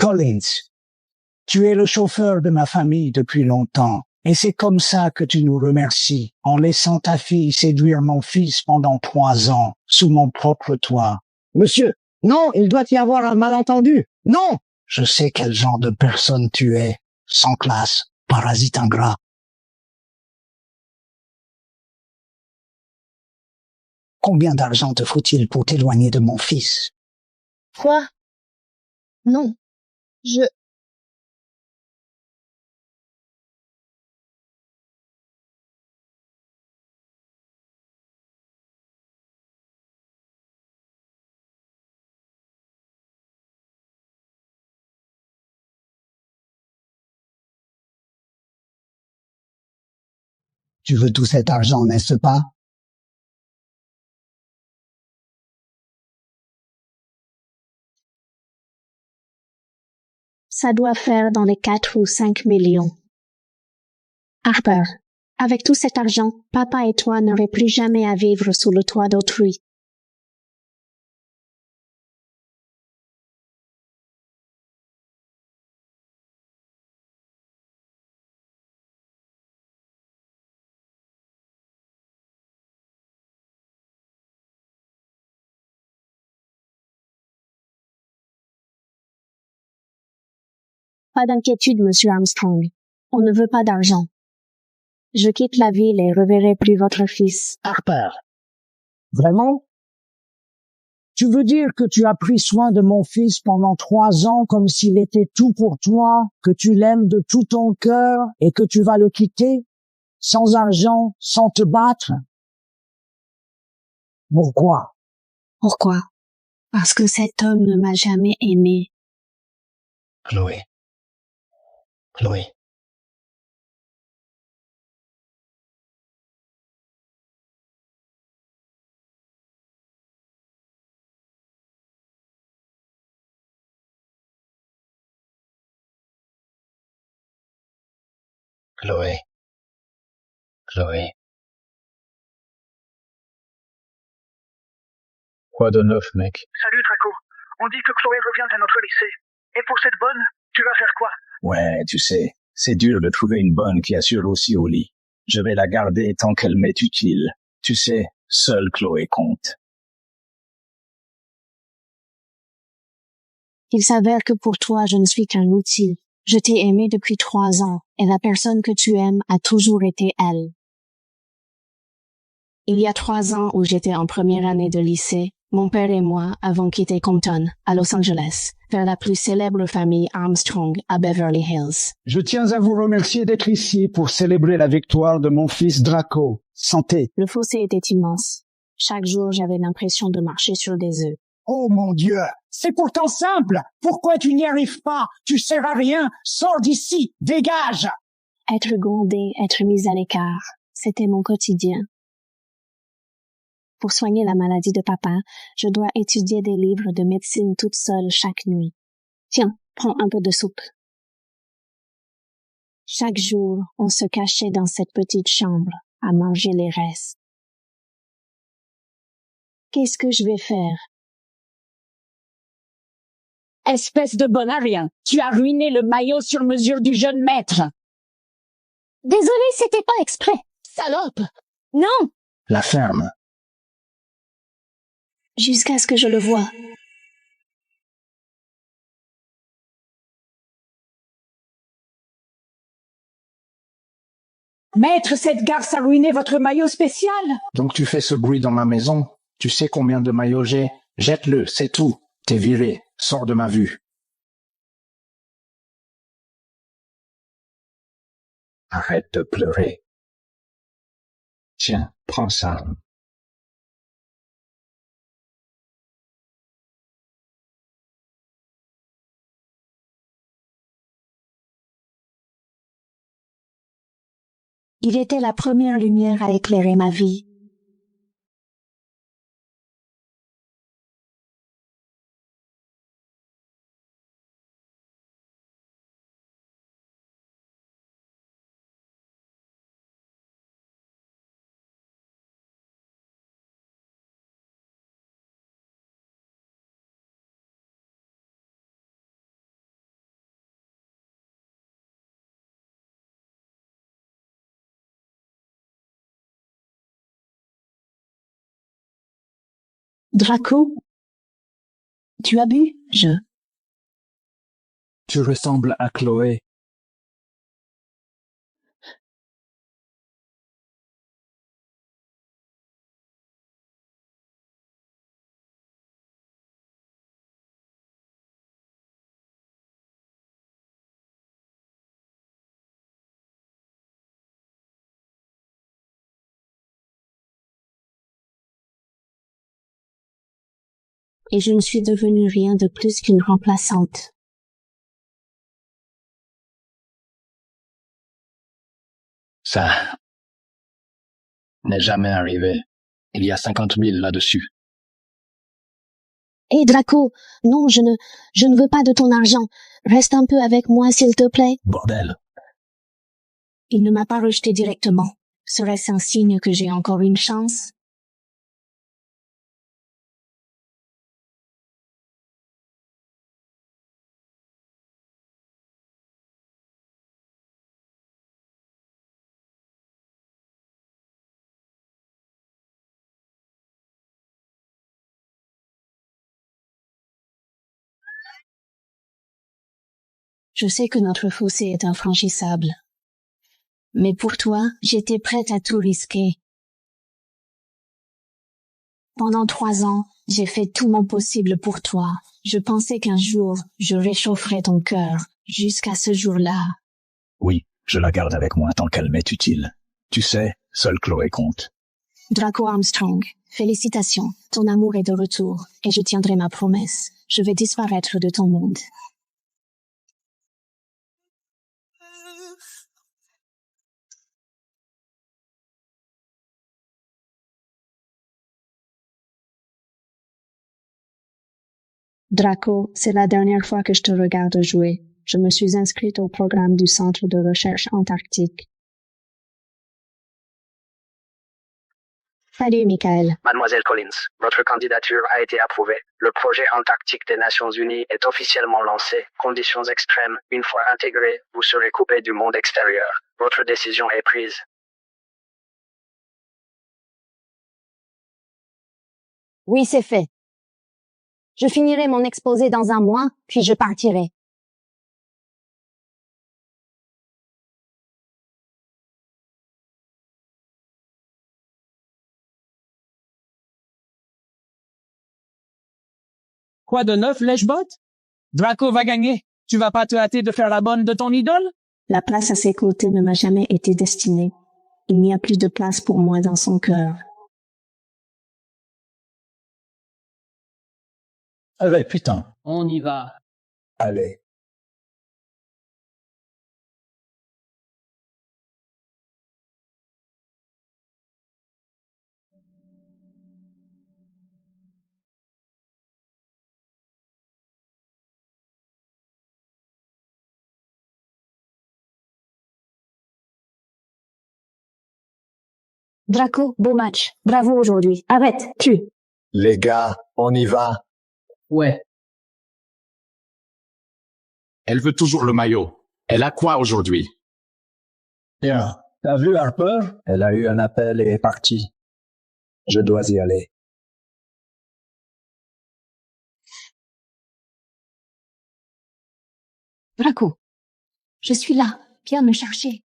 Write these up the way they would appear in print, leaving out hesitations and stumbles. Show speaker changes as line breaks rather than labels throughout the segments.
Collins, tu es le chauffeur de ma famille depuis longtemps. Et c'est comme ça que tu nous remercies, en laissant ta fille séduire mon fils pendant 3 ans, sous mon propre toit.
Monsieur, non, il doit y avoir un malentendu. Non!
Je sais quel genre de personne tu es, sans classe, parasite ingrat. Combien d'argent te faut-il pour t'éloigner de mon fils?
Quoi? Non.
Tu veux tout cet argent, n'est-ce pas?
Ça doit faire dans les 4 ou 5 millions. Harper, avec tout cet argent, papa et toi n'aurez plus jamais à vivre sous le toit d'autrui. Pas d'inquiétude, monsieur Armstrong. On ne veut pas d'argent. Je quitte la ville et reverrai plus votre fils.
Harper, vraiment? Tu veux dire que tu as pris soin de mon fils pendant 3 ans comme s'il était tout pour toi, que tu l'aimes de tout ton cœur et que tu vas le quitter? Sans argent, sans te battre? Pourquoi?
Pourquoi? Parce que cet homme ne m'a jamais aimé.
Chloé. Chloé. Chloé. Chloé.
Quoi de neuf, mec?
Salut Draco, on dit que Chloé revient à notre lycée. Et pour cette bonne, tu vas faire quoi?
Ouais, tu sais, c'est dur de trouver une bonne qui assure aussi au lit. Je vais la garder tant qu'elle m'est utile. Tu sais, seule Chloé compte.
Il s'avère que pour toi, je ne suis qu'un outil. Je t'ai aimé depuis 3 ans, et la personne que tu aimes a toujours été elle. Il y a 3 ans où j'étais en première année de lycée, mon père et moi avons quitté Compton, à Los Angeles, vers la plus célèbre famille Armstrong à Beverly Hills.
Je tiens à vous remercier d'être ici pour célébrer la victoire de mon fils Draco. Santé.
Le fossé était immense. Chaque jour, j'avais l'impression de marcher sur des œufs.
Oh mon Dieu, c'est pourtant simple. Pourquoi tu n'y arrives pas? Tu sers à rien. Sors d'ici, dégage.
Être grondé, être mis à l'écart, c'était mon quotidien. Pour soigner la maladie de papa, je dois étudier des livres de médecine toute seule chaque nuit. Tiens, prends un peu de soupe. Chaque jour, on se cachait dans cette petite chambre à manger les restes. Qu'est-ce que je vais faire?
Espèce de bon à rien, tu as ruiné le maillot sur mesure du jeune maître.
Désolée, c'était pas exprès.
Salope! Non!
La ferme.
Jusqu'à ce que je le voie.
Maître, cette garce a ruiné votre maillot spécial.
Donc tu fais ce bruit dans ma maison? Tu sais combien de maillots j'ai? Jette-le, c'est tout. T'es viré. Sors de ma vue. Arrête de pleurer. Tiens, prends ça.
Il était la première lumière à éclairer ma vie. Draco? Tu as bu?
Tu ressembles à Chloé.
Et je ne suis devenue rien de plus qu'une remplaçante.
Ça n'est jamais arrivé. Il y a 50 000 là-dessus.
Hé Draco, non, je ne veux pas de ton argent. Reste un peu avec moi, s'il te plaît.
Bordel.
Il ne m'a pas rejeté directement. Serait-ce un signe que j'ai encore une chance? Je sais que notre fossé est infranchissable. Mais pour toi, j'étais prête à tout risquer. Pendant 3 ans, j'ai fait tout mon possible pour toi. Je pensais qu'un jour, je réchaufferais ton cœur. Jusqu'à ce jour-là.
Oui, je la garde avec moi tant qu'elle m'est utile. Tu sais, seule Chloé compte.
Draco Armstrong, félicitations. Ton amour est de retour, et je tiendrai ma promesse. Je vais disparaître de ton monde. Draco, c'est la dernière fois que je te regarde jouer. Je me suis inscrite au programme du Centre de recherche antarctique. Salut, Michael.
Mademoiselle Collins, votre candidature a été approuvée. Le projet Antarctique des Nations Unies est officiellement lancé. Conditions extrêmes. Une fois intégré, vous serez coupé du monde extérieur. Votre décision est prise.
Oui, c'est fait. Je finirai mon exposé dans 1 mois, puis je partirai.
Quoi de neuf, Lèche-Botte? Draco va gagner. Tu vas pas te hâter de faire la bonne de ton idole?
La place à ses côtés ne m'a jamais été destinée. Il n'y a plus de place pour moi dans son cœur.
Allez, putain.
On y va.
Allez.
Draco, beau match. Bravo aujourd'hui. Arrête, tu.
Les gars, on y va.
Ouais.
Elle veut toujours le maillot. Elle a quoi aujourd'hui?
Tiens, t'as vu Harper? Elle a eu un appel et est partie. Je dois y aller.
Draco, je suis là. Viens me chercher.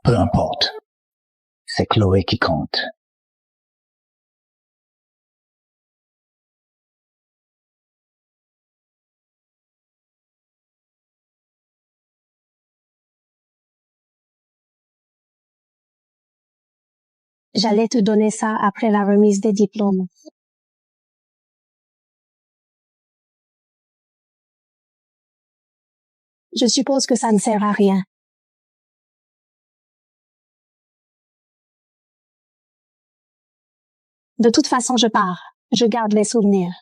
Peu importe. C'est Chloé qui compte.
J'allais te donner ça après la remise des diplômes. Je suppose que ça ne sert à rien. De toute façon, je pars. Je garde les souvenirs.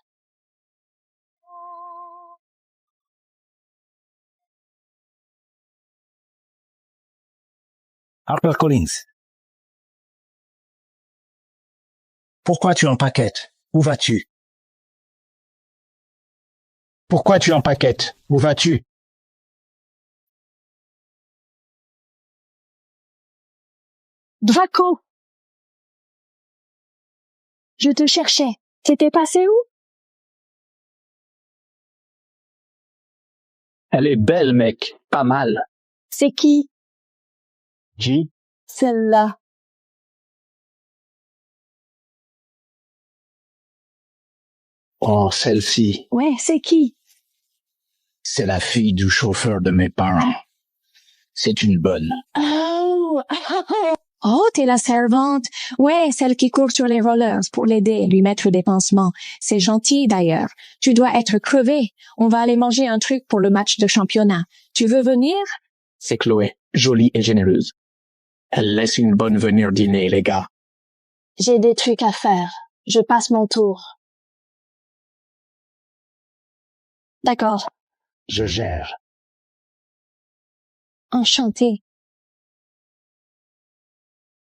Harper Collins. Pourquoi tu empaquettes? Où vas-tu? Pourquoi tu empaquettes? Où vas-tu?
Draco! Je te cherchais.
T'étais passé où?
Elle est belle, mec. Pas mal.
C'est qui?
Qui?
Celle-là.
Oh, celle-ci.
Ouais, c'est qui?
C'est la fille du chauffeur de mes parents. C'est une bonne.
Oh! Oh, t'es la servante. Ouais, celle qui court sur les rollers pour l'aider, lui mettre des pansements. C'est gentil, d'ailleurs. Tu dois être crevé. On va aller manger un truc pour le match de championnat. Tu veux venir?
C'est Chloé, jolie et généreuse. Elle laisse une bonne venir dîner, les gars.
J'ai des trucs à faire. Je passe mon tour. D'accord.
Je gère.
Enchanté.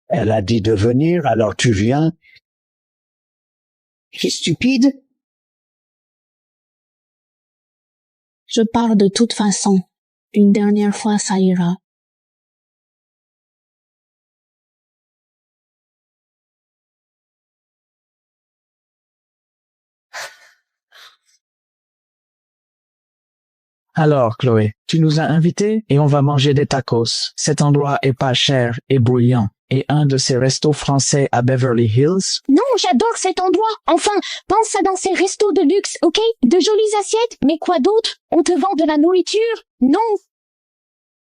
Elle a dit de venir, alors tu viens. C'est stupide.
Je pars de toute façon. Une dernière fois, ça ira.
Alors, Chloé, tu nous as invités et on va manger des tacos. Cet endroit est pas cher et bruyant. Et un de ces restos français à Beverly Hills.
Non, j'adore cet endroit. Enfin, pense à dans ces restos de luxe, ok? De jolies assiettes, mais quoi d'autre? On te vend de la nourriture? Non.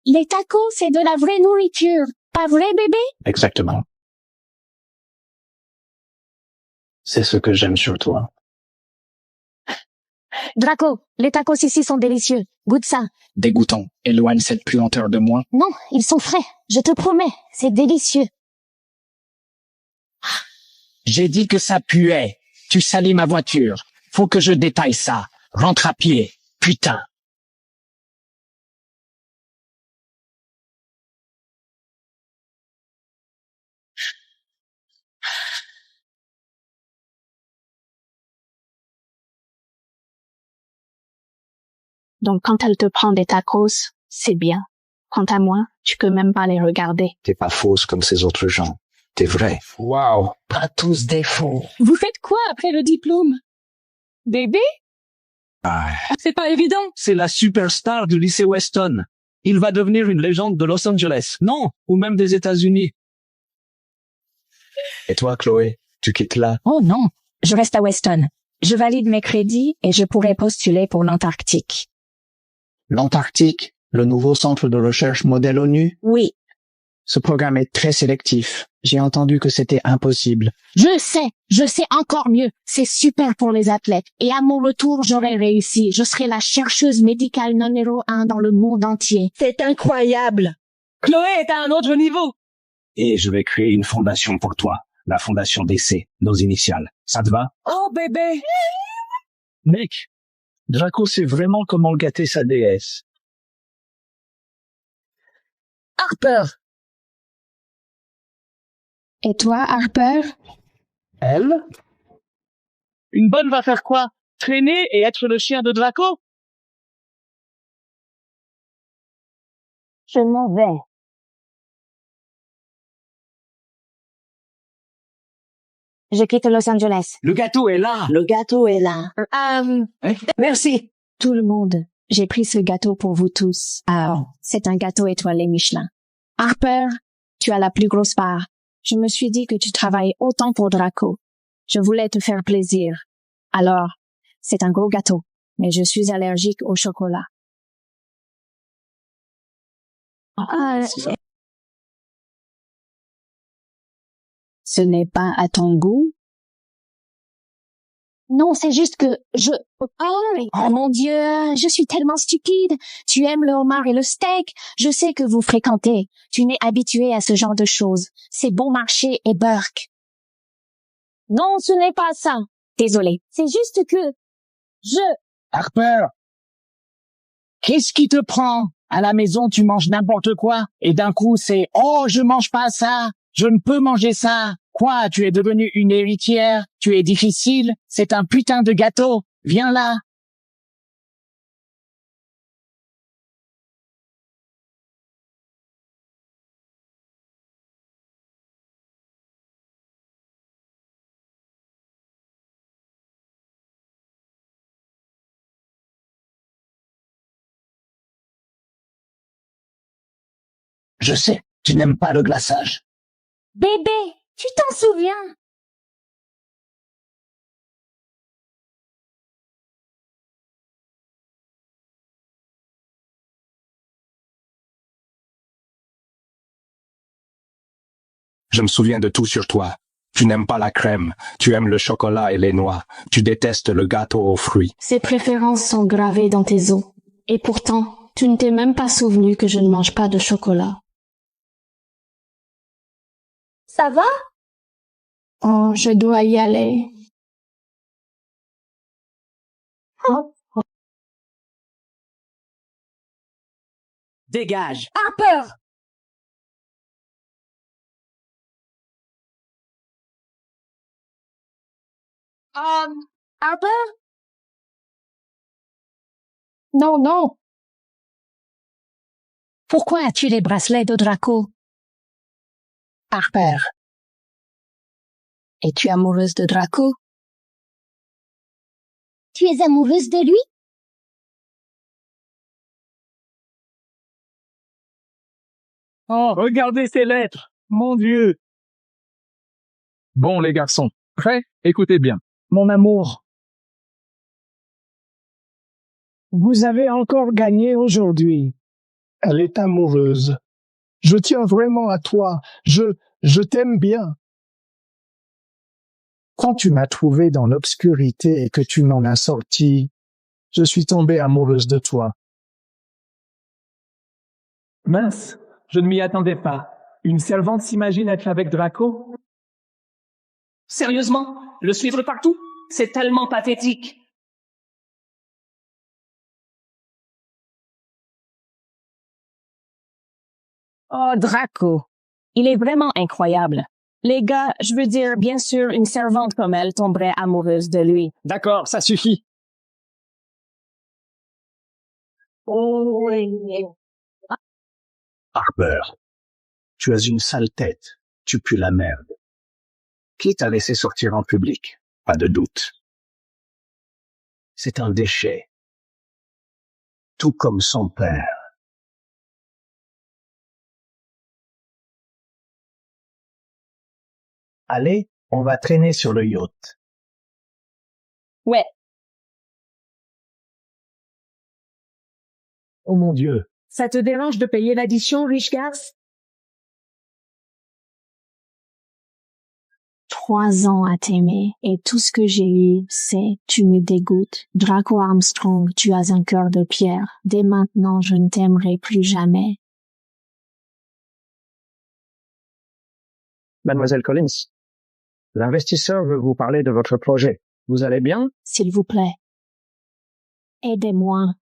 Les tacos, c'est de la vraie nourriture. Pas vrai, bébé?
Exactement. C'est ce que j'aime sur toi.
Draco, les tacos ici sont délicieux. Goûte ça.
Dégoûtant. Éloigne cette puanteur de moi.
Non, ils sont frais. Je te promets, c'est délicieux.
J'ai dit que ça puait. Tu salis ma voiture. Faut que je détaille ça. Rentre à pied. Putain.
Donc quand elle te prend des tacos, c'est bien. Quant à moi, tu peux même pas les regarder.
T'es pas fausse comme ces autres gens. T'es vrai.
Wow. Pas tous des faux.
Vous faites quoi après le diplôme? Bébé?
Ah.
C'est pas évident.
C'est la superstar du lycée Weston. Il va devenir une légende de Los Angeles. Non, ou même des États-Unis.
Et toi, Chloé, tu quittes là?
Oh non, je reste à Weston. Je valide mes crédits et je pourrai postuler pour l'Antarctique.
L'Antarctique, le nouveau centre de recherche modèle ONU.
Oui,
Ce programme est très sélectif. J'ai entendu que c'était impossible.
je sais encore mieux. C'est super pour les athlètes. Et à mon retour, j'aurai réussi. Je serai la chercheuse médicale numéro 1 dans le monde entier.
C'est incroyable. Chloé est à un autre niveau.
Et je vais créer une fondation pour toi. La fondation d'essai, nos initiales. Ça te va?
Oh, bébé.
Mec, Draco sait vraiment comment gâter sa déesse.
Harper.
Et toi, Harper?
Elle? Une bonne va faire quoi? Traîner et être le chien de Draco?
Je m'en vais. Je quitte Los Angeles.
Le gâteau est là.
Le gâteau est là. Merci.
Tout le monde, j'ai pris ce gâteau pour vous tous. C'est un gâteau étoilé Michelin. Harper, tu as la plus grosse part. Je me suis dit que tu travailles autant pour Draco. Je voulais te faire plaisir. Alors, c'est un gros gâteau, mais je suis allergique au chocolat. Ce n'est pas à ton goût?
Non, c'est juste que oh mon Dieu, je suis tellement stupide. Tu aimes le homard et le steak. Je sais que vous fréquentez. Tu n'es habitué à ce genre de choses. C'est bon marché et Burke.
Non, ce n'est pas ça.
Désolée. C'est juste que
Harper! Qu'est-ce qui te prend? À la maison, tu manges n'importe quoi. Et d'un coup, c'est « Oh, je mange pas ça! Je ne peux manger ça! » Quoi, tu es devenue une héritière? Tu es difficile? C'est un putain de gâteau! Viens là!
Je sais, tu n'aimes pas le glaçage.
Bébé, tu t'en souviens?
Je me souviens de tout sur toi. Tu n'aimes pas la crème, tu aimes le chocolat et les noix, tu détestes le gâteau aux fruits.
Ces préférences sont gravées dans tes os. Et pourtant, tu ne t'es même pas souvenu que je ne mange pas de chocolat.
Ça va?
Oh, je dois y aller.
Dégage.
Harper! Harper?
Non, non. Pourquoi as-tu les bracelets de Draco?
Harper. Es-tu amoureuse de Draco?
Tu es amoureuse de lui?
Oh, regardez ces lettres! Mon Dieu! Bon, les garçons, prêts? Écoutez bien.
Mon amour. Vous avez encore gagné aujourd'hui.
Elle est amoureuse. Je tiens vraiment à toi. Je t'aime bien. Quand tu m'as trouvé dans l'obscurité et que tu m'en as sorti, je suis tombée amoureuse de toi.
Mince, je ne m'y attendais pas. Une servante s'imagine être avec Draco?
Sérieusement, le suivre partout? C'est tellement pathétique.
Oh, Draco. Il est vraiment incroyable. Les gars, je veux dire, bien sûr, une servante comme elle tomberait amoureuse de lui.
D'accord, ça suffit.
Harper, tu as une sale tête. Tu pues la merde. Qui t'a laissé sortir en public? Pas de doute. C'est un déchet. Tout comme son père. Allez, on va traîner sur le yacht.
Ouais.
Oh mon Dieu.
Ça te dérange de payer l'addition, riche garce?
3 ans à t'aimer, et tout ce que j'ai eu, c'est « tu me dégoûtes ». Draco Armstrong, tu as un cœur de pierre. Dès maintenant, je ne t'aimerai plus jamais.
Mademoiselle Collins, l'investisseur veut vous parler de votre projet. Vous allez bien?
S'il vous plaît, aidez-moi.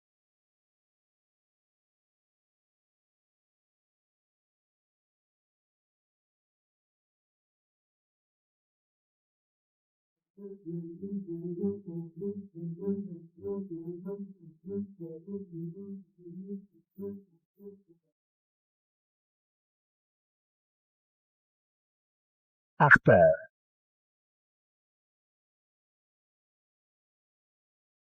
Harper.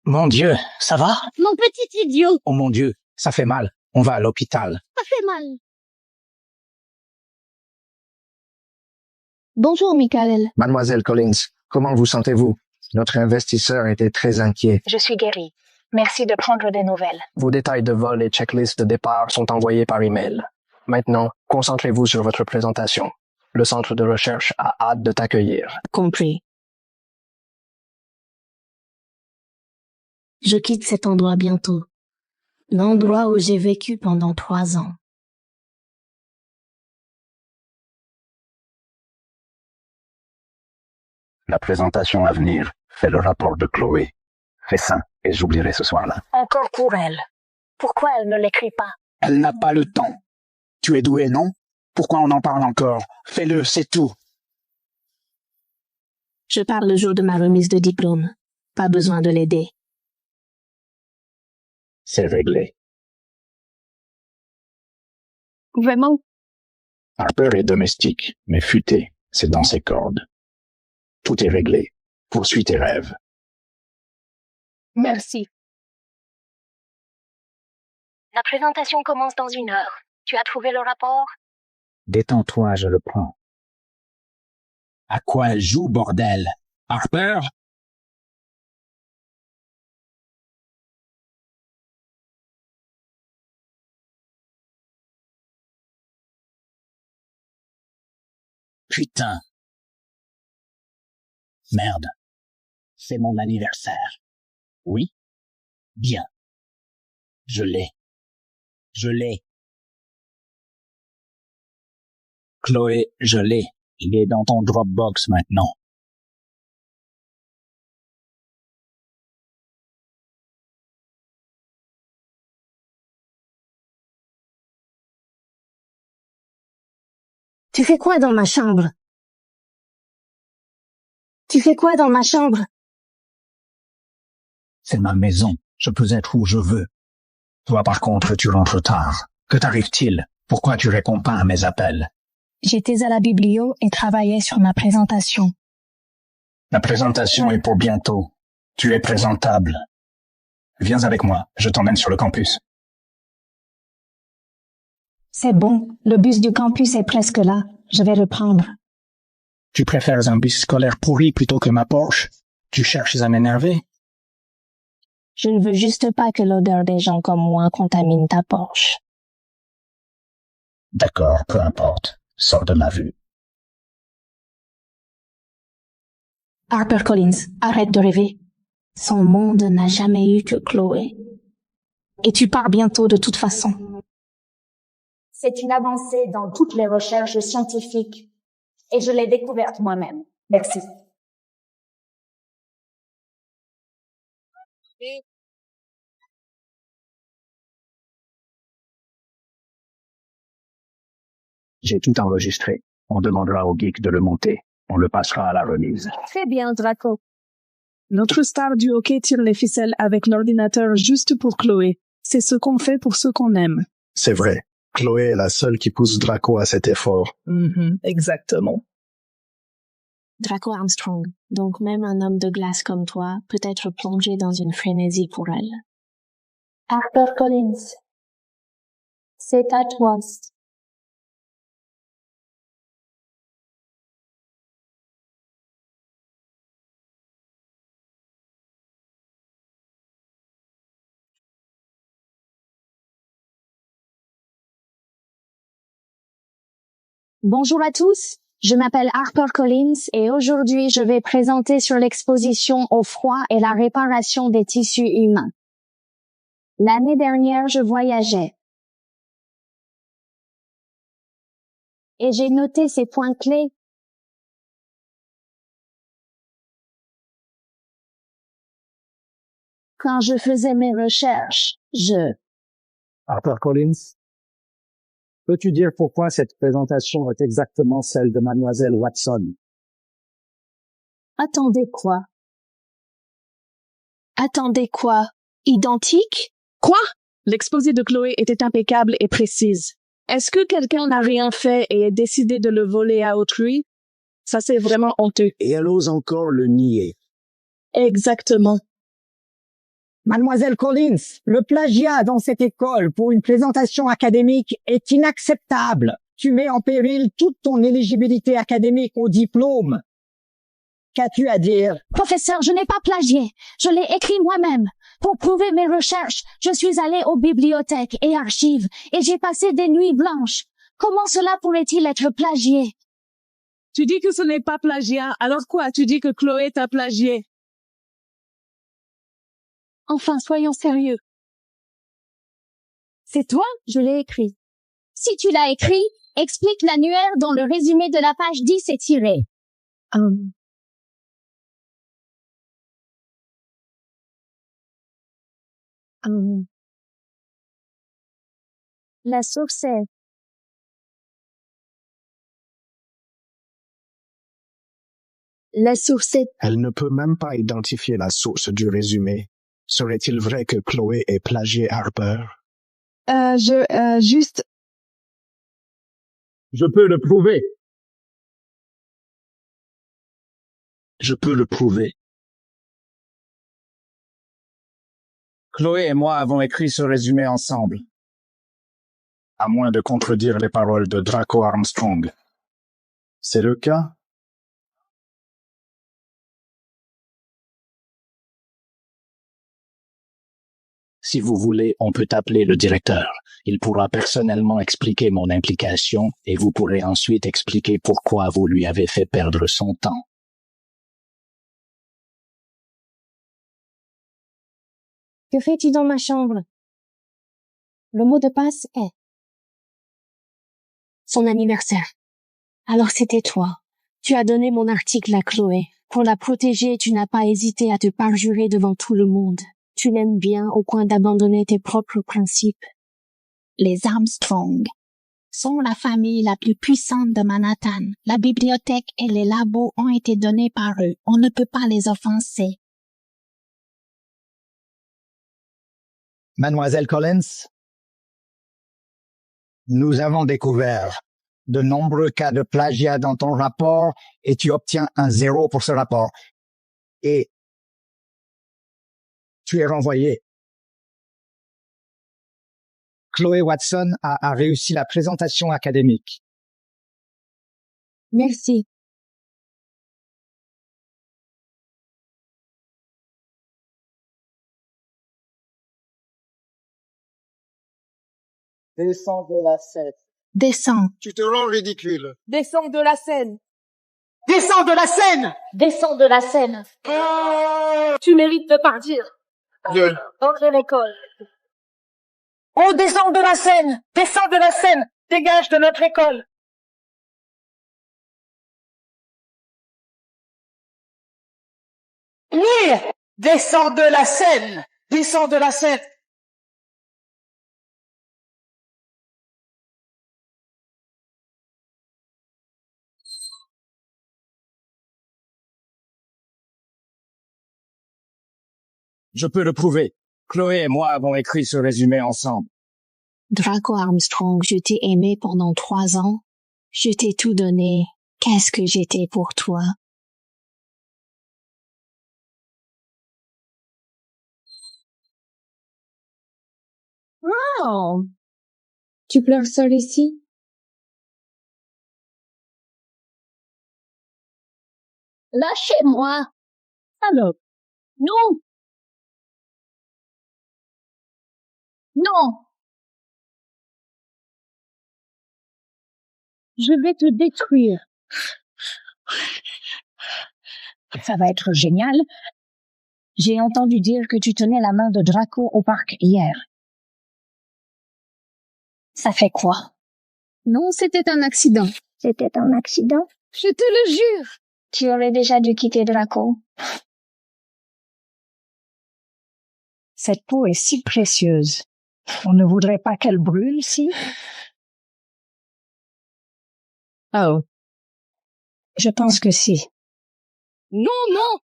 Mon Dieu, ça va?
Mon petit idiot!
Oh mon Dieu, ça fait mal. On va à l'hôpital.
Ça fait mal. Bonjour, Michael.
Mademoiselle Collins, comment vous sentez-vous? Notre investisseur était très inquiet.
Je suis guérie. Merci de prendre des nouvelles.
Vos détails de vol et checklist de départ sont envoyés par email. Maintenant, concentrez-vous sur votre présentation. Le centre de recherche a hâte de t'accueillir.
Compris. Je quitte cet endroit bientôt. L'endroit où j'ai vécu pendant 3 ans.
La présentation à venir, fais le rapport de Chloé. Fais ça, et j'oublierai ce soir-là.
Encore pour elle. Pourquoi elle ne l'écrit pas?
Elle n'a pas le temps. Tu es doué, non? Pourquoi on en parle encore? Fais-le, c'est tout.
Je parle le jour de ma remise de diplôme. Pas besoin de l'aider.
C'est réglé.
Vraiment?
Harper est domestique, mais futé, c'est dans ses cordes. Tout est réglé. Poursuis tes rêves.
Merci.
La présentation commence dans 1 heure.
Tu as trouvé le rapport?
Détends-toi, je le prends. À quoi elle joue, bordel? Harper? Putain. Merde. C'est mon anniversaire. Oui? Bien. Je l'ai. Je l'ai. Chloé, je l'ai. Il est dans ton Dropbox maintenant.
Tu fais quoi dans ma chambre? Tu fais quoi dans ma chambre?
C'est ma maison. Je peux être où je veux. Toi, par contre, tu rentres tard. Que t'arrive-t-il? Pourquoi tu réponds pas à mes appels?
J'étais à la biblio et travaillais sur ma présentation.
La présentation est pour bientôt. Tu es présentable. Viens avec moi. Je t'emmène sur le campus.
C'est bon, le bus du campus est presque là. Je vais le prendre.
Tu préfères un bus scolaire pourri plutôt que ma Porsche? Tu cherches à m'énerver?
Je ne veux juste pas que l'odeur des gens comme moi contamine ta Porsche.
D'accord, peu importe. Sors de ma vue.
HarperCollins, arrête de rêver. Son monde n'a jamais eu que Chloé. Et tu pars bientôt de toute façon.
C'est une avancée dans toutes les recherches scientifiques. Et je l'ai découverte moi-même. Merci.
J'ai tout enregistré. On demandera au geek de le monter. On le passera à la remise.
Très bien, Draco.
Notre star du hockey tire les ficelles avec l'ordinateur juste pour Chloé. C'est ce qu'on fait pour ceux qu'on aime.
C'est vrai. Chloé est la seule qui pousse Draco à cet effort.
Exactement.
Draco Armstrong, donc même un homme de glace comme toi peut être plongé dans une frénésie pour elle.
HarperCollins. C'est à toi. Bonjour à tous, je m'appelle HarperCollins et aujourd'hui je vais présenter sur l'exposition au froid et la réparation des tissus humains. L'année dernière, je voyageais. Et j'ai noté ces points clés. Quand je faisais mes recherches,
HarperCollins, peux-tu dire pourquoi cette présentation est exactement celle de Mademoiselle Watson?
Attendez quoi?
Attendez quoi? Identique?
Quoi? L'exposé de Chloé était impeccable et précise. Est-ce que quelqu'un n'a rien fait et a décidé de le voler à autrui? Ça, c'est vraiment honteux.
Et elle ose encore le nier.
Exactement.
Mademoiselle Collins, le plagiat dans cette école pour une présentation académique est inacceptable. Tu mets en péril toute ton éligibilité académique au diplôme. Qu'as-tu à dire?
Professeur, je n'ai pas plagié. Je l'ai écrit moi-même. Pour prouver mes recherches, je suis allée aux bibliothèques et archives et j'ai passé des nuits blanches. Comment cela pourrait-il être plagié?
Tu dis que ce n'est pas plagiat, alors quoi? Tu dis que Chloé t'a plagié.
Enfin, soyons sérieux. C'est toi? Je l'ai écrit. Si tu l'as écrit, explique l'annuaire dont le résumé de la page 10 est tiré. La source est... La source est...
Elle ne peut même pas identifier la source du résumé. Serait-il vrai que Chloé ait plagié Harper?
Juste...
Je peux le prouver.
Je peux le prouver.
Chloé et moi avons écrit ce résumé ensemble.
à moins de contredire les paroles de Draco Armstrong. C'est le cas?
Si vous voulez, on peut appeler le directeur. Il pourra personnellement expliquer mon implication et vous pourrez ensuite expliquer pourquoi vous lui avez fait perdre son temps.
Que fais-tu dans ma chambre? Le mot de passe est son anniversaire. Alors c'était toi. Tu as donné mon article à Chloé. Pour la protéger, tu n'as pas hésité à te parjurer devant tout le monde. Tu l'aimes bien au point d'abandonner tes propres principes.
Les Armstrong sont la famille la plus puissante de Manhattan. La bibliothèque et les labos ont été donnés par eux. On ne peut pas les offenser.
Mademoiselle Collins, nous avons découvert de nombreux cas de plagiat dans ton rapport et tu obtiens un 0 pour ce rapport. Et tu es renvoyé. Chloé Watson a réussi la présentation académique.
Merci.
Descends de la scène.
Descends.
Tu te rends ridicule.
Descends de la scène.
Descends de la scène!
Descends de la scène.
Tu mérites de partir.
Gueule.
Dans l'école.
On descend de la scène! Descends de la scène! Dégage de notre école! Oui! Descends de la scène! Descends de la scène! Je peux le prouver. Chloé et moi avons écrit ce résumé ensemble.
Draco Armstrong, je t'ai aimé pendant 3 ans. Je t'ai tout donné. Qu'est-ce que j'étais pour toi? Oh! Tu pleures seul ici?
Lâchez-moi.
Alors,
Non. Non.
je vais te détruire. Ça va être génial. J'ai entendu dire que tu tenais la main de Draco au parc hier. Ça fait quoi? Non, c'était un accident.
C'était un accident.
Je te le jure.
Tu aurais déjà dû quitter Draco.
Cette peau est si précieuse. On ne voudrait pas qu'elle brûle, si? Oh. Je pense que si.
Non, non!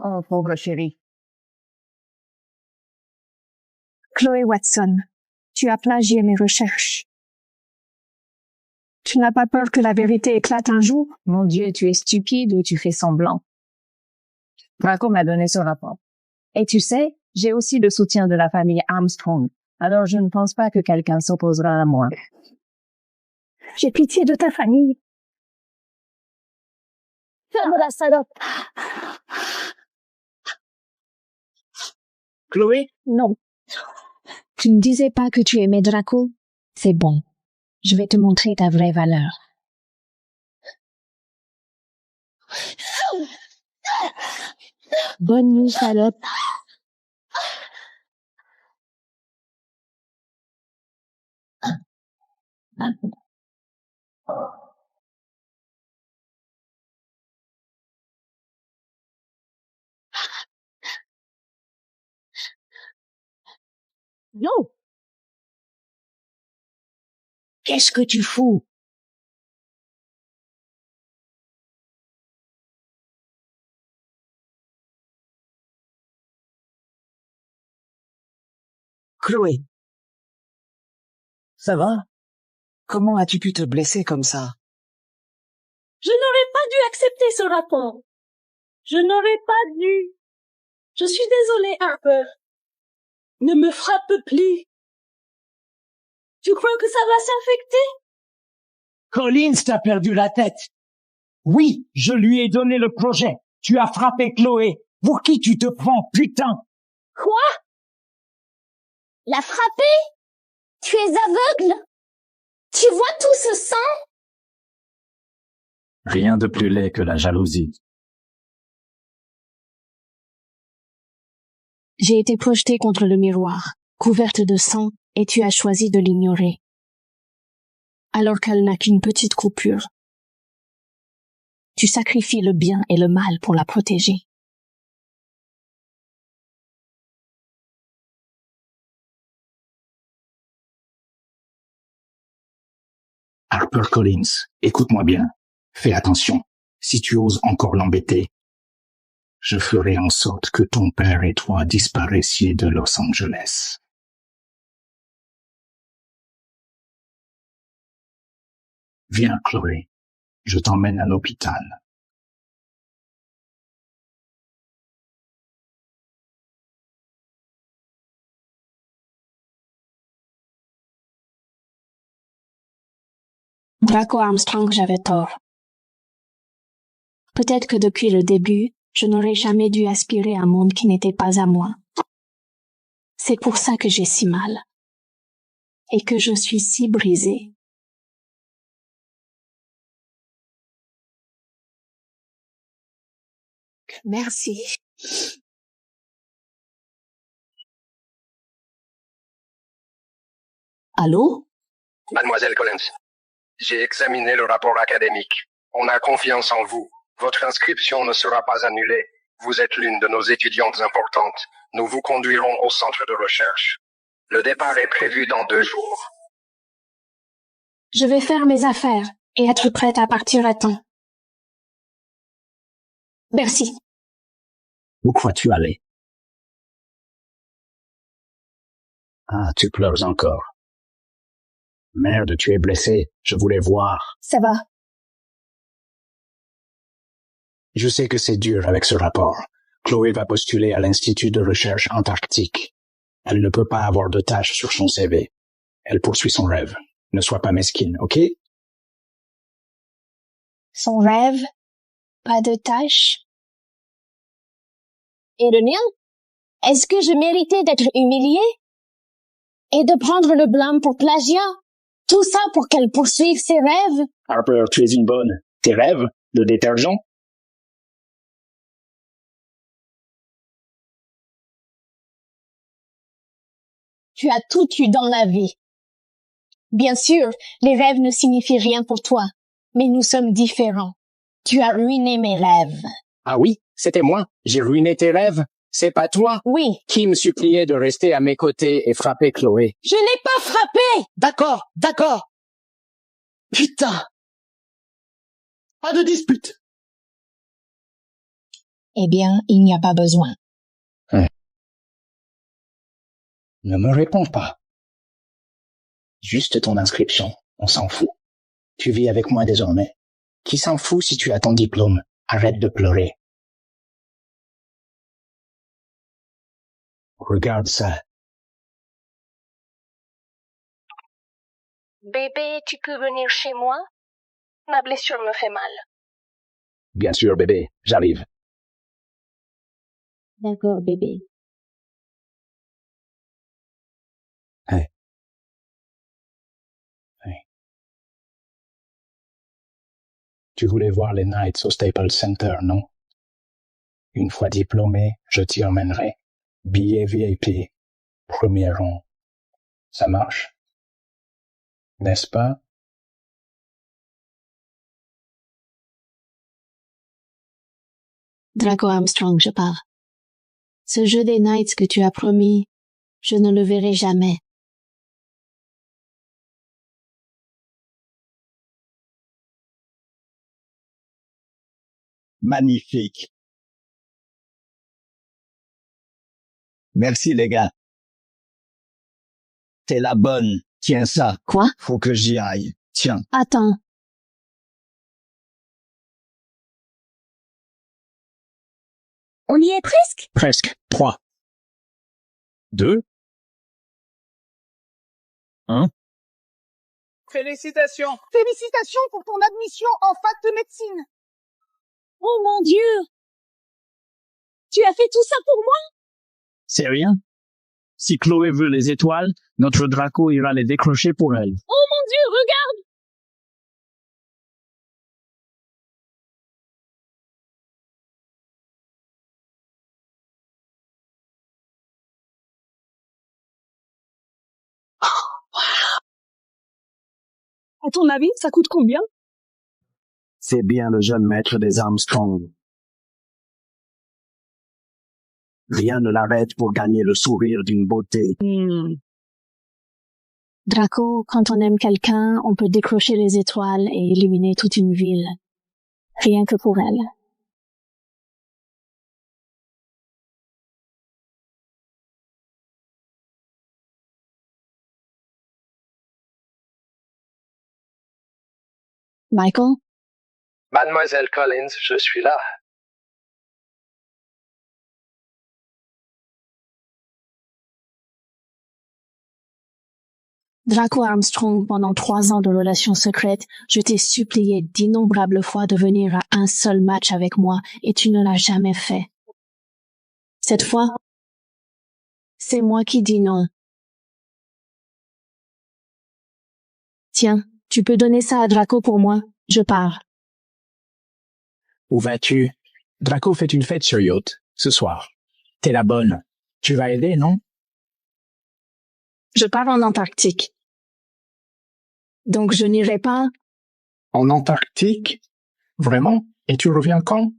Oh, pauvre chérie. Chloé Watson, tu as plagié mes recherches. Tu n'as pas peur que la vérité éclate un jour? Mon Dieu, tu es stupide ou tu fais semblant. Draco m'a donné ce rapport. Et tu sais, j'ai aussi le soutien de la famille Armstrong. Alors je ne pense pas que quelqu'un s'opposera à moi. J'ai pitié de ta famille.
Ferme la salope.
Chloé?
Non. Tu ne disais pas que tu aimais Draco? C'est bon. Je vais te montrer ta vraie valeur. Bonne nuit, salope.
Non!
Qu'est-ce que tu fous?
Chloé. Ça va? Comment as-tu pu te blesser comme ça?
Je n'aurais pas dû accepter ce rapport. Je n'aurais pas dû. Je suis désolée, Harper. Ne me frappe plus. Tu crois que ça va s'infecter?
Collins t'a perdu la tête. Oui, je lui ai donné le projet. Tu as frappé Chloé. Pour qui tu te prends, putain?
Quoi? La frapper? Tu es aveugle? Tu vois tout ce sang?
Rien de plus laid que la jalousie.
J'ai été projetée contre le miroir, couverte de sang, et tu as choisi de l'ignorer. Alors qu'elle n'a qu'une petite coupure. Tu sacrifies le bien et le mal pour la protéger.
Harper Collins, écoute-moi bien. Fais attention. Si tu oses encore l'embêter, je ferai en sorte que ton père et toi disparaissiez de Los Angeles. Viens, Chloé. Je t'emmène à l'hôpital.
Draco Armstrong, j'avais tort. Peut-être que depuis le début, je n'aurais jamais dû aspirer à un monde qui n'était pas à moi. C'est pour ça que j'ai si mal. Et que je suis si brisée. Merci. Allô?
Mademoiselle Collins, j'ai examiné le rapport académique. On a confiance en vous. Votre inscription ne sera pas annulée. Vous êtes l'une de nos étudiantes importantes. Nous vous conduirons au centre de recherche. Le départ est prévu dans 2 jours.
Je vais faire mes affaires et être prête à partir à temps. Merci.
Où crois-tu aller? Ah, tu pleures encore. Merde, tu es blessée. Je voulais voir.
Ça va.
Je sais que c'est dur avec ce rapport. Chloé va postuler à l'Institut de recherche antarctique. Elle ne peut pas avoir de tâches sur son CV. Elle poursuit son rêve. Ne sois pas mesquine, ok?
Son rêve? Pas de tâche? Et le mien? Est-ce que je méritais d'être humiliée? Et de prendre le blâme pour plagiat? Tout ça pour qu'elle poursuive ses rêves?
Harper, tu es une bonne. Tes rêves? Le détergent?
Tu as tout eu dans la vie. Bien sûr, les rêves ne signifient rien pour toi, mais nous sommes différents. Tu as ruiné mes rêves.
Ah oui, c'était moi. J'ai ruiné tes rêves. C'est pas toi?
Oui.
Qui me suppliait de rester à mes côtés et frapper Chloé?
Je n'ai pas frappé!
D'accord. Putain. Pas de dispute.
Eh bien, il n'y a pas besoin.
Ne me réponds pas. Juste ton inscription, on s'en fout. Tu vis avec moi désormais. Qui s'en fout si tu as ton diplôme? Arrête de pleurer. Regarde ça.
Bébé, tu peux venir chez moi? Ma blessure me fait mal.
Bien sûr, bébé, j'arrive.
D'accord, bébé.
Tu voulais voir les Knights au Staples Center, non? Une fois diplômé, je t'y emmènerai. Billet VIP. Premier rang. Ça marche? N'est-ce pas?
Draco Armstrong, je pars. Ce jeu des Knights que tu as promis, je ne le verrai jamais.
Magnifique. Merci les gars. T'es la bonne. Tiens ça.
Quoi?
Faut que j'y aille. Tiens.
Attends.
On y est presque?
Presque. 3. 2. 1.
Félicitations.
Félicitations pour ton admission en fac de médecine.
Oh mon Dieu! Tu as fait tout ça pour moi?
C'est rien. Si Chloé veut les étoiles, notre Draco ira les décrocher pour elle.
Oh mon Dieu, regarde!
À ton avis, ça coûte combien?
C'est bien le jeune maître des Armstrong. Rien ne l'arrête pour gagner le sourire d'une beauté.
Draco, quand on aime quelqu'un, on peut décrocher les étoiles et illuminer toute une ville. Rien que pour elle. Michael?
Mademoiselle Collins, je suis là.
Draco Armstrong, pendant 3 ans de relations secrètes, je t'ai supplié d'innombrables fois de venir à un seul match avec moi et tu ne l'as jamais fait. Cette fois, c'est moi qui dis non. Tiens, tu peux donner ça à Draco pour moi? Je pars.
Où vas-tu? Draco fait une fête sur yacht, ce soir. T'es la bonne. Tu vas aider, non?
Je pars en Antarctique. Donc je n'irai pas.
En Antarctique? Vraiment? Et tu reviens quand?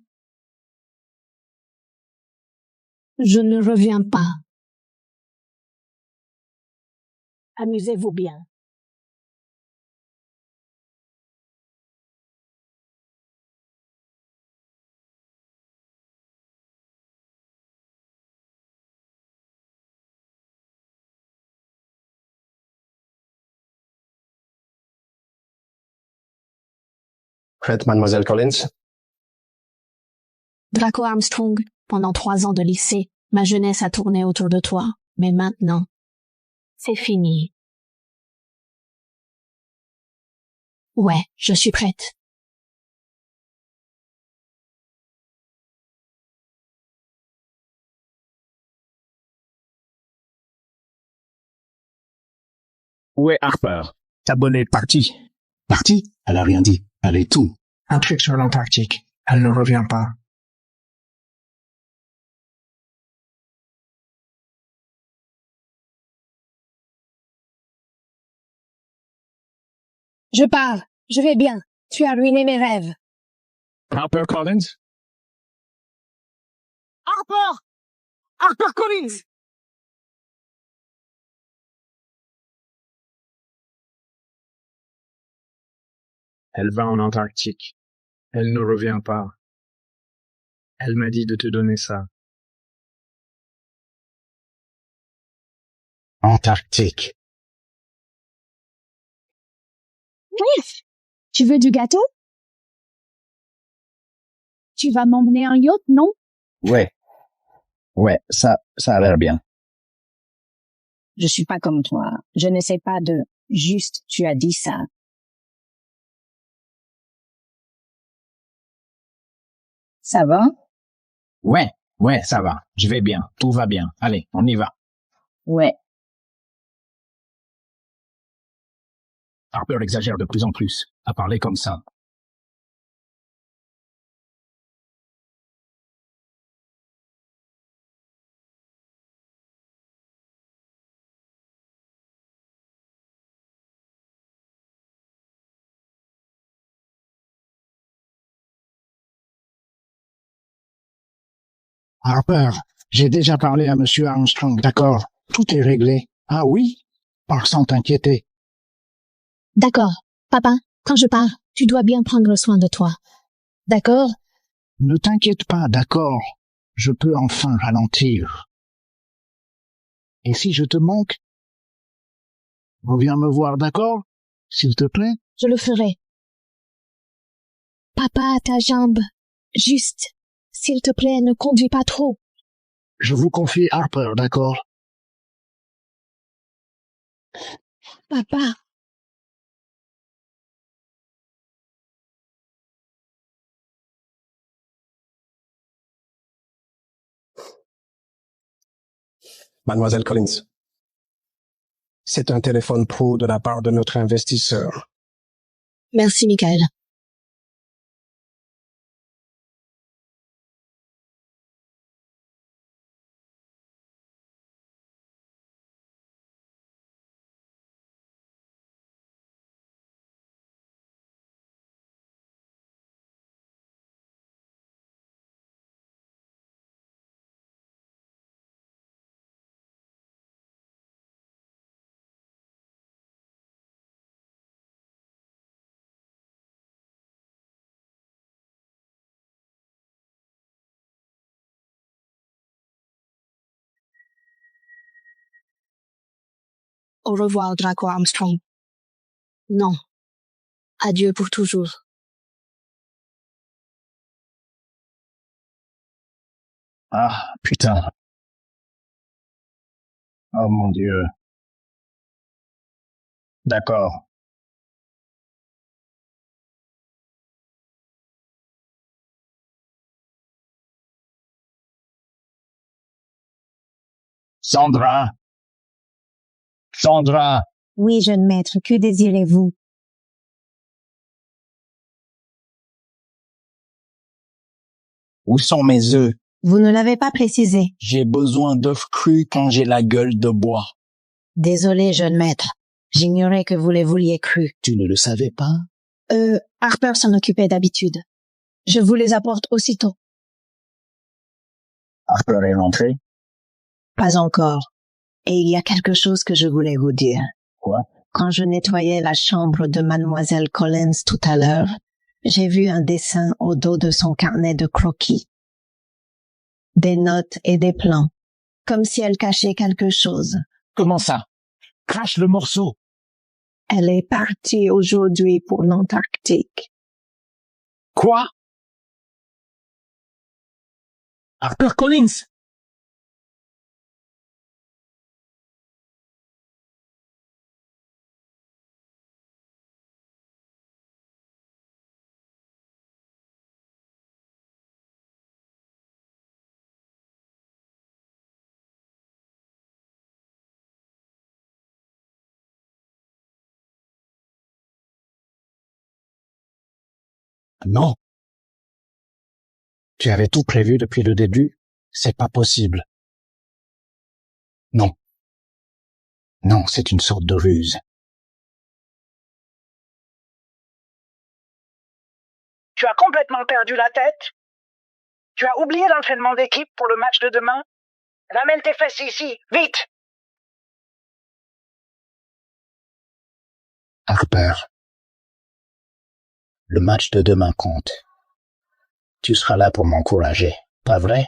Je ne reviens pas. Amusez-vous bien.
Prête, Mademoiselle Collins?
Draco Armstrong, pendant 3 ans de lycée, ma jeunesse a tourné autour de toi. Mais maintenant, c'est fini. Ouais, je suis prête.
Où est Harper? Ta bonne est partie.
Parti? Elle a rien dit. Elle est tout.
Un truc sur l'Antarctique. Elle ne revient pas.
Je pars. Je vais bien. Tu as ruiné mes rêves.
Harper Collins?
Harper! Harper Collins!
Elle va en Antarctique. Elle ne revient pas. Elle m'a dit de te donner ça.
Antarctique.
Bref, tu veux du gâteau? Tu vas m'emmener en yacht, non?
Ouais. Ouais, ça a l'air bien.
Je suis pas comme toi. Je ne sais pas de juste tu as dit ça. Ça va?
Ouais, ça va. Je vais bien. Tout va bien. Allez, on y va.
Ouais.
Harper exagère de plus en plus à parler comme ça.
Harper, j'ai déjà parlé à Monsieur Armstrong, d'accord? Tout est réglé. Ah oui? Pars sans t'inquiéter.
D'accord. Papa, quand je pars, tu dois bien prendre soin de toi. D'accord?
Ne t'inquiète pas, d'accord? Je peux enfin ralentir. Et si je te manque,
Reviens me voir, d'accord? S'il te plaît?
Je le ferai. Papa, ta jambe. Juste. S'il te plaît, ne conduis pas trop.
Je vous confie Harper, d'accord?
Papa.
Mademoiselle Collins, c'est un téléphone pro de la part de notre investisseur.
Merci, Michael. Au revoir, Draco Armstrong. Non. Adieu pour toujours.
Ah, putain. Oh mon Dieu. D'accord. Sandra. Sandra.
Oui, jeune maître, que désirez-vous?
Où sont mes œufs?
Vous ne l'avez pas précisé.
J'ai besoin d'œufs crus quand j'ai la gueule de bois.
Désolé, jeune maître. J'ignorais que vous les vouliez crus.
Tu ne le savais pas?
Harper s'en occupait d'habitude. Je vous les apporte aussitôt.
Harper est rentré?
Pas encore. Et il y a quelque chose que je voulais vous dire.
Quoi?
Quand je nettoyais la chambre de mademoiselle Collins tout à l'heure, j'ai vu un dessin au dos de son carnet de croquis. Des notes et des plans. Comme si elle cachait quelque chose.
Comment ça? Crache le morceau.
Elle est partie aujourd'hui pour l'Antarctique.
Quoi? Harper Collins?
Non. Tu avais tout prévu depuis le début? C'est pas possible. Non. Non, c'est une sorte de ruse.
Tu as complètement perdu la tête? Tu as oublié l'entraînement d'équipe pour le match de demain? Ramène tes fesses ici, vite!
Harper. Le match de demain compte. Tu seras là pour m'encourager, pas vrai?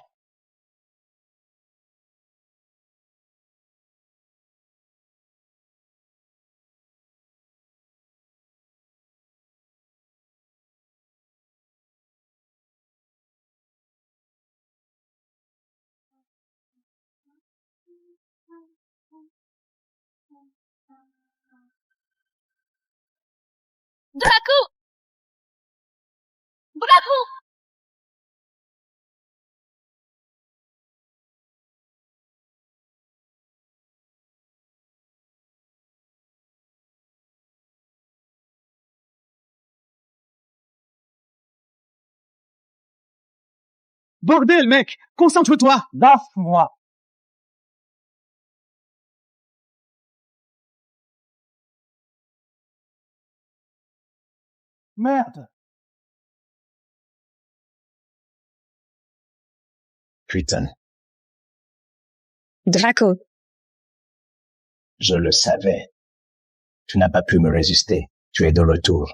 Draco! Bravo!
Bordel, mec! Concentre-toi!
Lâche-moi! Merde!
Putain.
Draco.
Je le savais. Tu n'as pas pu me résister. Tu es de retour.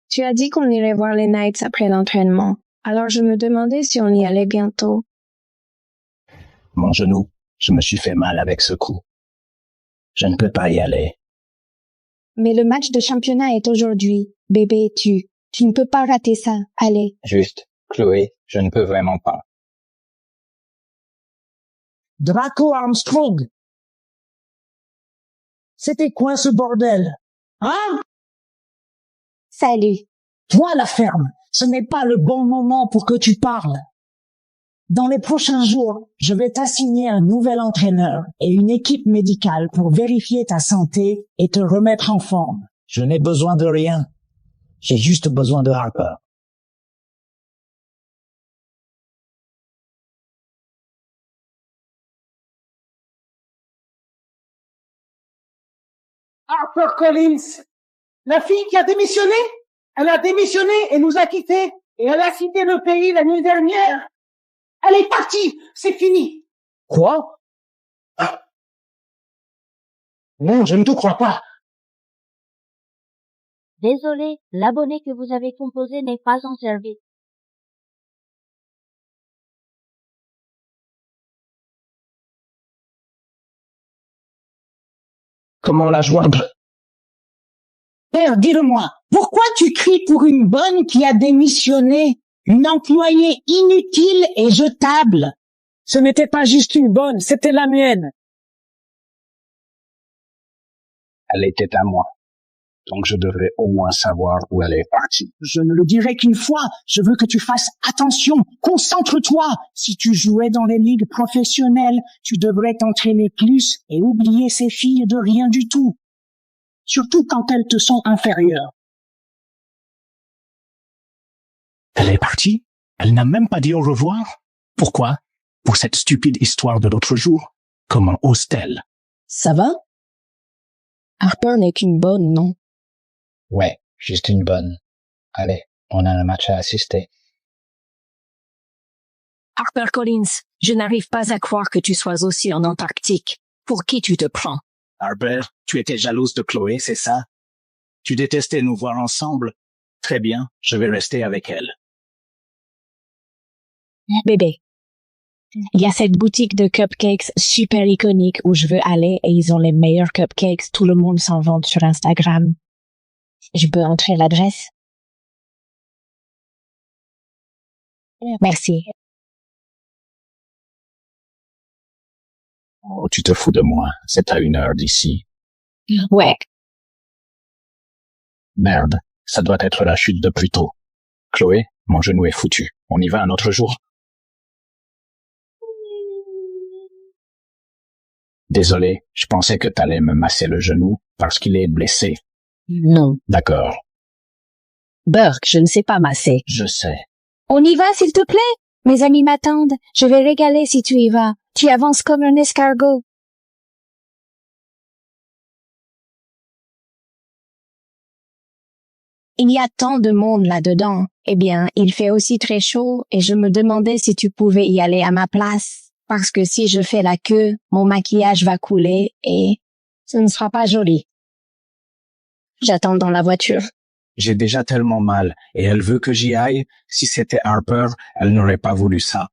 Tu as dit qu'on irait voir les Knights après l'entraînement. Alors je me demandais si on y allait bientôt.
Mon genou, je me suis fait mal avec ce coup. Je ne peux pas y aller.
Mais le match de championnat est aujourd'hui. Bébé, tu ne peux pas rater ça. Allez.
Juste, Chloé, je ne peux vraiment pas.
Draco Armstrong. C'était quoi ce bordel? Hein?
Salut.
Toi, la ferme, ce n'est pas le bon moment pour que tu parles. Dans les prochains jours, je vais t'assigner un nouvel entraîneur et une équipe médicale pour vérifier ta santé et te remettre en forme.
Je n'ai besoin de rien. J'ai juste besoin de Harper.
Harper Collins, la fille qui a démissionné, elle a démissionné et nous a quittés. Et elle a quitté le pays la nuit dernière. Elle est partie, c'est fini.
Quoi? Non, je ne te crois pas.
Désolé, l'abonné que vous avez composé n'est pas en service.
Comment la joindre?
Père, dis-le-moi, pourquoi tu cries pour une bonne qui a démissionné? Une employée inutile et jetable.
Ce n'était pas juste une bonne, c'était la mienne.
Elle était à moi. Donc je devrais au moins savoir où elle est partie.
Je ne le dirai qu'une fois. Je veux que tu fasses attention. Concentre-toi. Si tu jouais dans les ligues professionnelles, tu devrais t'entraîner plus et oublier ces filles de rien du tout. Surtout quand elles te sont inférieures.
Elle est partie? Elle n'a même pas dit au revoir? Pourquoi? Pour cette stupide histoire de l'autre jour? Comment ose-t-elle?
Ça va? Harper n'est qu'une bonne, non?
Ouais, juste une bonne. Allez, on a un match à assister.
Harper Collins, je n'arrive pas à croire que tu sois aussi en Antarctique. Pour qui tu te prends?
Harper, tu étais jalouse de Chloé, c'est ça? Tu détestais nous voir ensemble? Très bien, je vais rester avec elle.
Bébé. Il y a cette boutique de cupcakes super iconique où je veux aller et ils ont les meilleurs cupcakes. Tout le monde s'en vante sur Instagram. Je peux entrer l'adresse? Merci.
Oh, tu te fous de moi. C'est à 1 heure d'ici.
Ouais.
Merde, ça doit être la chute de Pluto. Chloé, mon genou est foutu. On y va un autre jour? Désolé, je pensais que t'allais me masser le genou parce qu'il est blessé.
Non.
D'accord.
Burke, je ne sais pas masser.
Je sais.
On y va, s'il te plaît? Mes amis m'attendent. Je vais régaler si tu y vas. Tu avances comme un escargot. Il y a tant de monde là-dedans. Eh bien, il fait aussi très chaud et je me demandais si tu pouvais y aller à ma place. Parce que si je fais la queue, mon maquillage va couler et ce ne sera pas joli. J'attends dans la voiture.
J'ai déjà tellement mal et elle veut que j'y aille. Si c'était Harper, elle n'aurait pas voulu ça.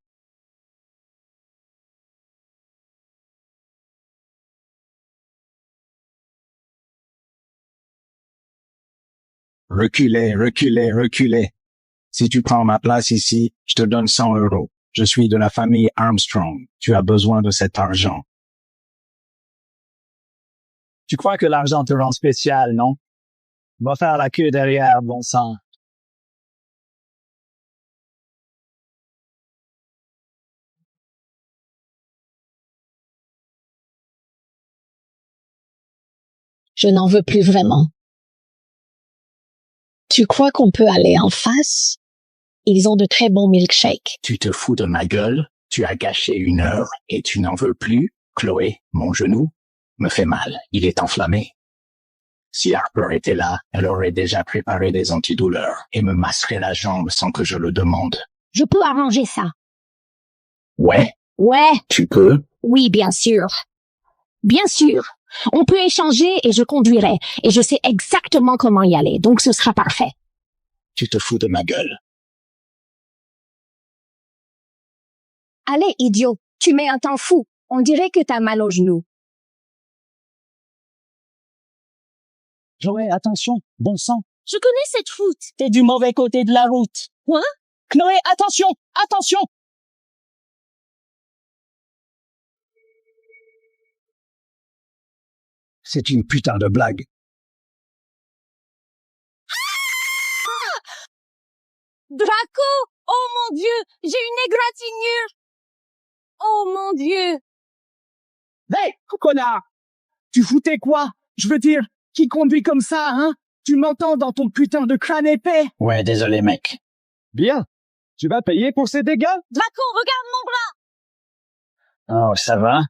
Reculez, reculez, reculez. Si tu prends ma place ici, je te donne 100 €. Je suis de la famille Armstrong. Tu as besoin de cet argent.
Tu crois que l'argent te rend spécial, non? Va faire la queue derrière, bon sang.
Je n'en veux plus vraiment. Tu crois qu'on peut aller en face? Ils ont de très bons milkshakes.
Tu te fous de ma gueule? Tu as gâché 1 heure et tu n'en veux plus? Chloé, mon genou me fait mal. Il est enflammé. Si Harper était là, elle aurait déjà préparé des antidouleurs et me masserait la jambe sans que je le demande.
Je peux arranger ça.
Ouais?
Ouais.
Tu peux?
Oui, bien sûr. Bien sûr. On peut échanger et je conduirai. Et je sais exactement comment y aller, donc ce sera parfait.
Tu te fous de ma gueule.
Allez, idiot, tu mets un temps fou. On dirait que t'as mal au genou.
Chloé, attention, bon sang.
Je connais cette route.
T'es du mauvais côté de la route.
Quoi?
Chloé, attention, attention.
C'est une putain de blague.
Draco! Oh mon Dieu! J'ai une égratignure! Oh mon Dieu!
Hé, connard! Tu foutais quoi? Je veux dire, qui conduit comme ça, hein? Tu m'entends dans ton putain de crâne épais?
Ouais, désolé, mec.
Bien. Tu vas payer pour ces dégâts?
Draco, regarde mon bras!
Oh, ça va?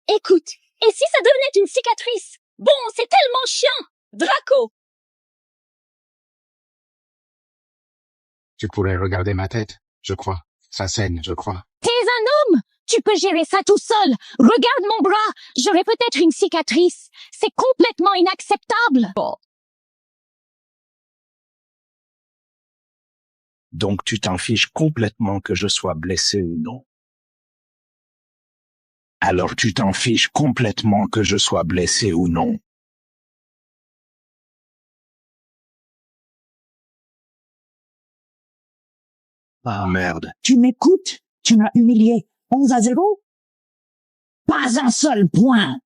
Écoute, et si ça devenait une cicatrice? Bon, c'est tellement chiant! Draco!
Tu pourrais regarder ma tête, je crois. Ça saigne, je crois.
T'es un homme! Tu peux gérer ça tout seul! Regarde mon bras! J'aurais peut-être une cicatrice! C'est complètement inacceptable!
Donc tu t'en fiches complètement que je sois blessé ou non. Alors tu t'en fiches complètement que je sois blessé ou non. Ah merde.
Tu m'écoutes? Tu m'as humilié. 11-0? Pas un seul point.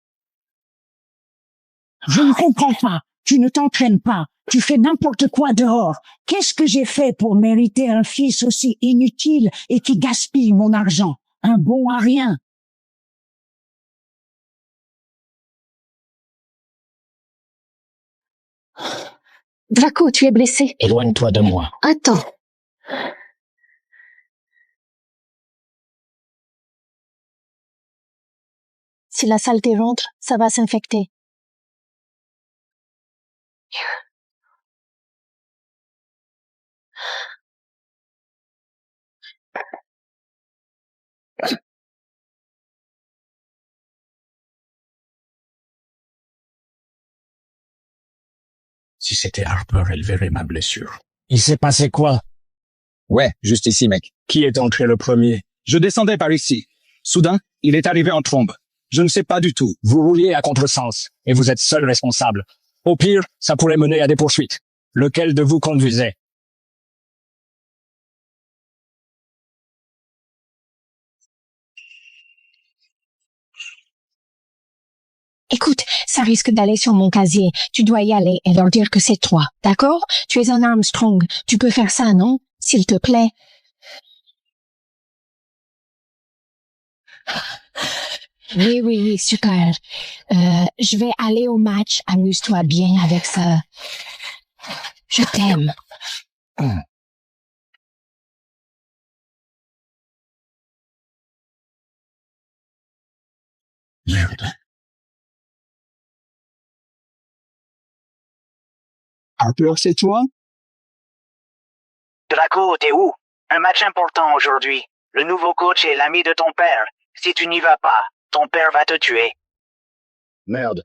Je ne comprends pas. Tu ne t'entraînes pas. Tu fais n'importe quoi dehors. Qu'est-ce que j'ai fait pour mériter un fils aussi inutile et qui gaspille mon argent? Un bon à rien.
Draco, tu es blessé.
Éloigne-toi de moi.
Attends. Si la saleté rentre, ça va s'infecter.
Si c'était Harper, elle verrait ma blessure.
Il s'est passé quoi?
Ouais, juste ici, mec.
Qui est entré le premier?
Je descendais par ici. Soudain, il est arrivé en trombe. Je ne sais pas du tout.
Vous rouliez à contresens, et vous êtes seul responsable. Au pire, ça pourrait mener à des poursuites. Lequel de vous conduisait?
Écoute, ça risque d'aller sur mon casier. Tu dois y aller et leur dire que c'est toi. D'accord? Tu es un Armstrong. Tu peux faire ça, non? S'il te plaît. Oui, super. Je vais aller au match. Amuse-toi bien avec ça. Je t'aime.
Merde.
Harper, c'est toi?
Draco, t'es où? Un match important aujourd'hui. Le nouveau coach est l'ami de ton père. Si tu n'y vas pas, ton père va te tuer.
Merde.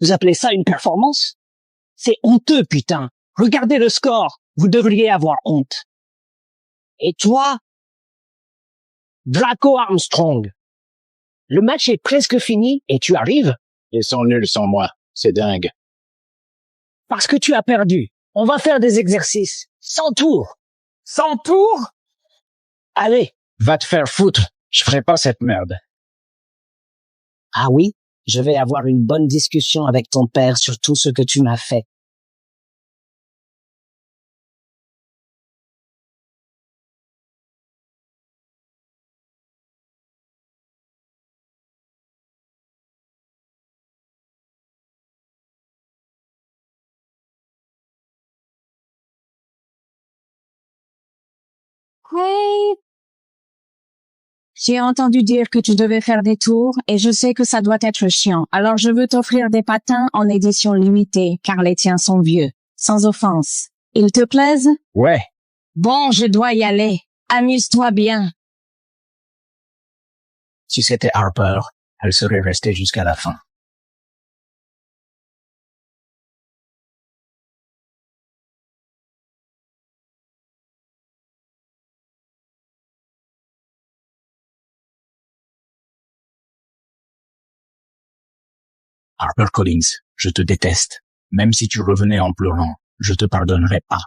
Vous appelez ça une performance? C'est honteux, putain. Regardez le score. Vous devriez avoir honte. Et toi? Draco Armstrong. Le match est presque fini et tu arrives?
Ils sont nuls sans moi. C'est dingue.
Parce que tu as perdu. On va faire des exercices. 100 tours.
100 tours?
Allez.
Va te faire foutre. Je ferai pas cette merde.
Ah oui? Je vais avoir une bonne discussion avec ton père sur tout ce que tu m'as fait.
Hey! J'ai entendu dire que tu devais faire des tours et je sais que ça doit être chiant. Alors je veux t'offrir des patins en édition limitée car les tiens sont vieux. Sans offense. Ils te plaisent?
Ouais.
Bon, je dois y aller. Amuse-toi bien.
Si c'était Harper, elle serait restée jusqu'à la fin.
Harper Collins, je te déteste. Même si tu revenais en pleurant, je te pardonnerai pas.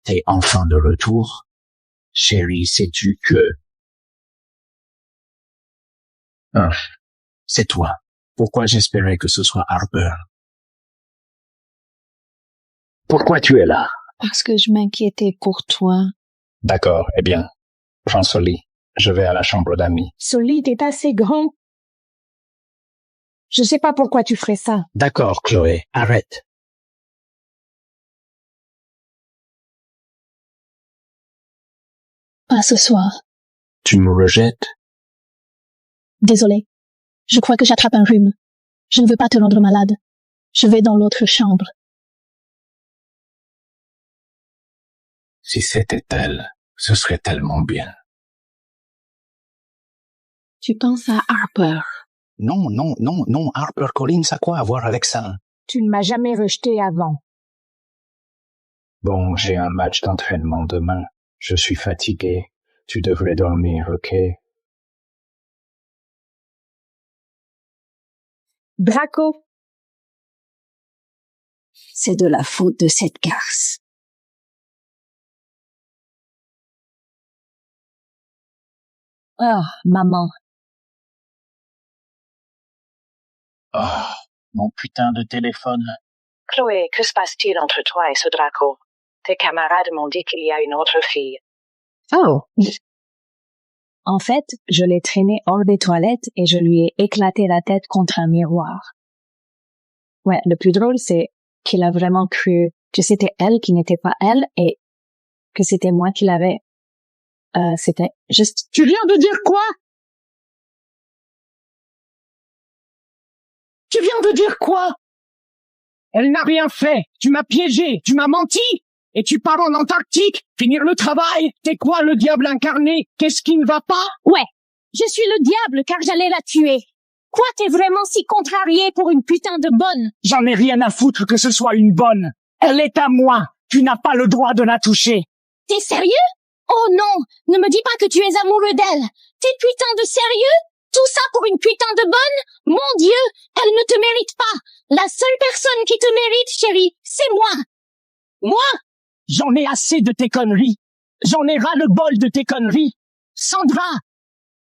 T'es enfin de retour. Chérie, sais-tu que... c'est toi. Pourquoi j'espérais que ce soit Harper? Pourquoi tu es là?
Parce que je m'inquiétais pour toi.
D'accord, eh bien, prends ce lit. Je vais à la chambre d'amis.
Ce lit est assez grand. Je sais pas pourquoi tu ferais ça.
D'accord, Chloé, arrête.
Pas ce soir.
Tu me rejettes?
Désolée. Je crois que j'attrape un rhume. Je ne veux pas te rendre malade. Je vais dans l'autre chambre.
Si c'était elle, ce serait tellement bien.
Tu penses à Harper.
Non, Harper Collins a quoi à voir avec ça?
Tu ne m'as jamais rejeté avant.
Bon, j'ai un match d'entraînement demain. Je suis fatigué. Tu devrais dormir, ok?
Draco.
C'est de la faute de cette garce.
Ah, maman.
Oh, mon putain de téléphone.
Chloé, que se passe-t-il entre toi et ce Draco? Tes camarades m'ont dit qu'il y a une autre fille.
Oh. En fait, je l'ai traîné hors des toilettes et je lui ai éclaté la tête contre un miroir. Ouais, le plus drôle, c'est qu'il a vraiment cru que c'était elle qui n'était pas elle et que c'était moi qui l'avais. C'était juste...
Tu viens de dire quoi? Tu viens de dire quoi? Elle n'a rien fait. Tu m'as piégé. Tu m'as menti. Et tu pars en Antarctique, finir le travail. T'es quoi, le diable incarné? Qu'est-ce qui ne va pas?
Ouais, je suis le diable car j'allais la tuer. Quoi, t'es vraiment si contrarié pour une putain de bonne?
J'en ai rien à foutre que ce soit une bonne. Elle est à moi. Tu n'as pas le droit de la toucher.
T'es sérieux? Oh non, ne me dis pas que tu es amoureux d'elle. T'es putain de sérieux? Tout ça pour une putain de bonne? Mon Dieu, elle ne te mérite pas. La seule personne qui te mérite, chérie, c'est moi.
Moi? J'en ai assez de tes conneries. J'en ai ras le bol de tes conneries. Sandra!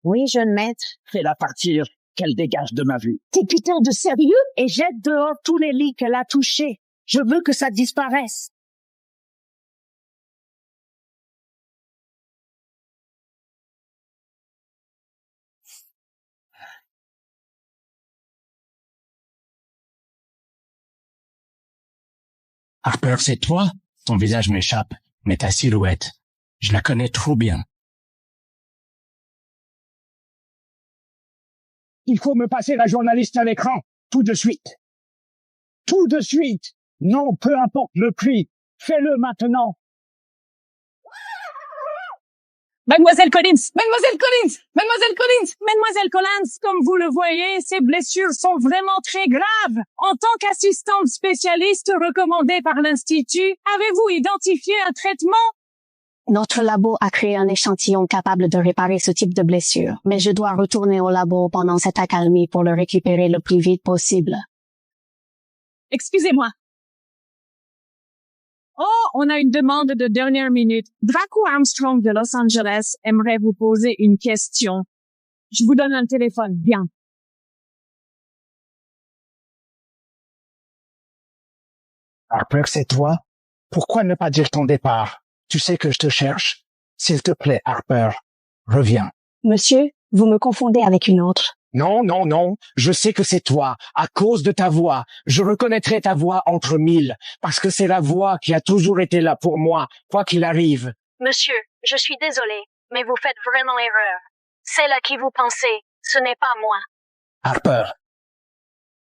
Oui, jeune maître.
Fais-la partir, qu'elle dégage de ma vue.
T'es putain de sérieux? Et jette dehors tous les lits qu'elle a touchés. Je veux que ça disparaisse.
Harper, c'est toi? Ton visage m'échappe, mais ta silhouette, je la connais trop bien.
Il faut me passer la journaliste à l'écran, tout de suite. Tout de suite. Non, peu importe le prix. Fais-le maintenant.
Mademoiselle Collins, Mademoiselle Collins, Mademoiselle Collins, Mademoiselle Collins, comme vous le voyez, ces blessures sont vraiment très graves. En tant qu'assistante spécialiste recommandée par l'Institut, avez-vous identifié un traitement?
Notre labo a créé un échantillon capable de réparer ce type de blessure, mais je dois retourner au labo pendant cette accalmie pour le récupérer le plus vite possible.
Excusez-moi. Oh, on a une demande de dernière minute. Draco Armstrong de Los Angeles aimerait vous poser une question. Je vous donne un téléphone. Bien.
Harper, c'est toi? Pourquoi ne pas dire ton départ? Tu sais que je te cherche. S'il te plaît, Harper, reviens.
Monsieur, vous me confondez avec une autre.
Non. Je sais que c'est toi, à cause de ta voix. Je reconnaîtrai ta voix entre mille, parce que c'est la voix qui a toujours été là pour moi, quoi qu'il arrive.
Monsieur, je suis désolée, mais vous faites vraiment erreur. Celle à qui vous pensez, ce n'est pas moi.
Harper,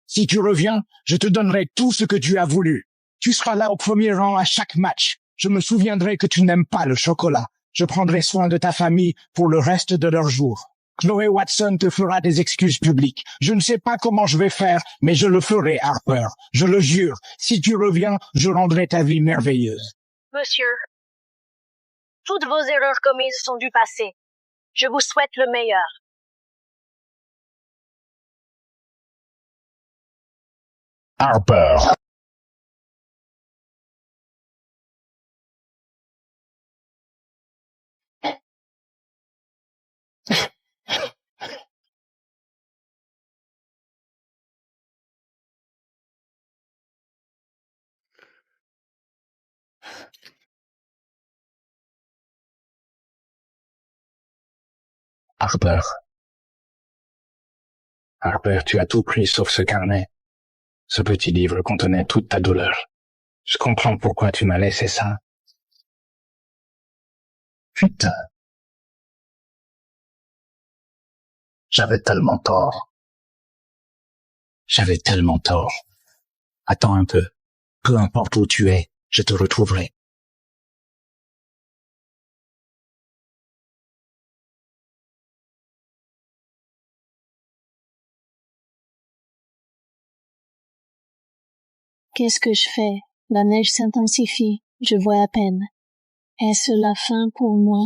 si tu reviens, je te donnerai tout ce que tu as voulu. Tu seras là au premier rang à chaque match. Je me souviendrai que tu n'aimes pas le chocolat. Je prendrai soin de ta famille pour le reste de leurs jours. Chloé Watson te fera des excuses publiques. Je ne sais pas comment je vais faire, mais je le ferai, Harper. Je le jure. Si tu reviens, je rendrai ta vie merveilleuse.
Monsieur, toutes vos erreurs commises sont du passé. Je vous souhaite le meilleur.
Harper.
Harper. Harper, tu as tout pris sauf ce carnet. Ce petit livre contenait toute ta douleur. Je comprends pourquoi tu m'as laissé ça. Putain. J'avais tellement tort. J'avais tellement tort. Attends un peu. Peu importe où tu es, je te retrouverai.
Qu'est-ce que je fais? La neige s'intensifie. Je vois à peine. Est-ce la fin pour moi?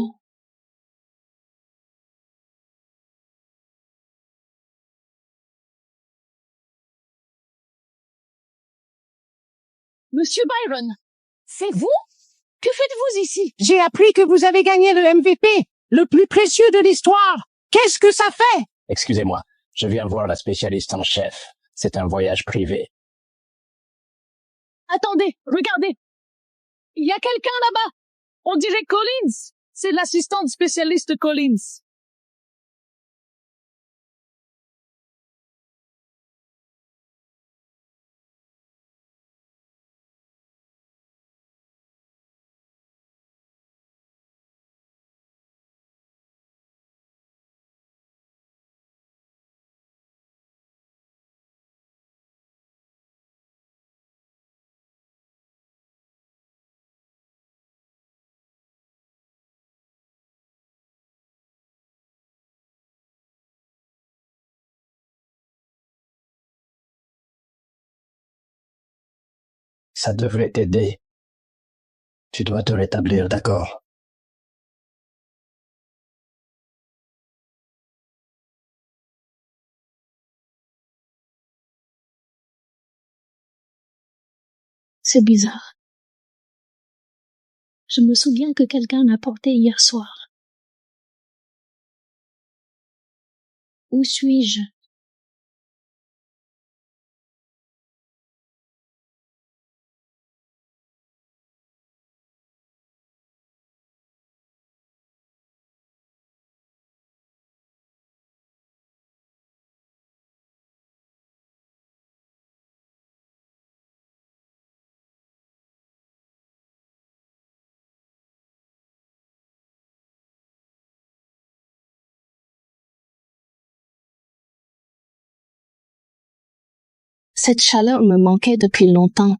Monsieur Byron, c'est vous? Que faites-vous ici?
J'ai appris que vous avez gagné le MVP, le plus précieux de l'histoire. Qu'est-ce que ça fait?
Excusez-moi, je viens voir la spécialiste en chef. C'est un voyage privé.
Attendez, regardez. Il y a quelqu'un là-bas. On dirait Collins. C'est l'assistante spécialiste Collins.
Ça devrait t'aider. Tu dois te rétablir, d'accord?
C'est bizarre. Je me souviens que quelqu'un l'a porté hier soir. Où suis-je? Cette chaleur me manquait depuis longtemps.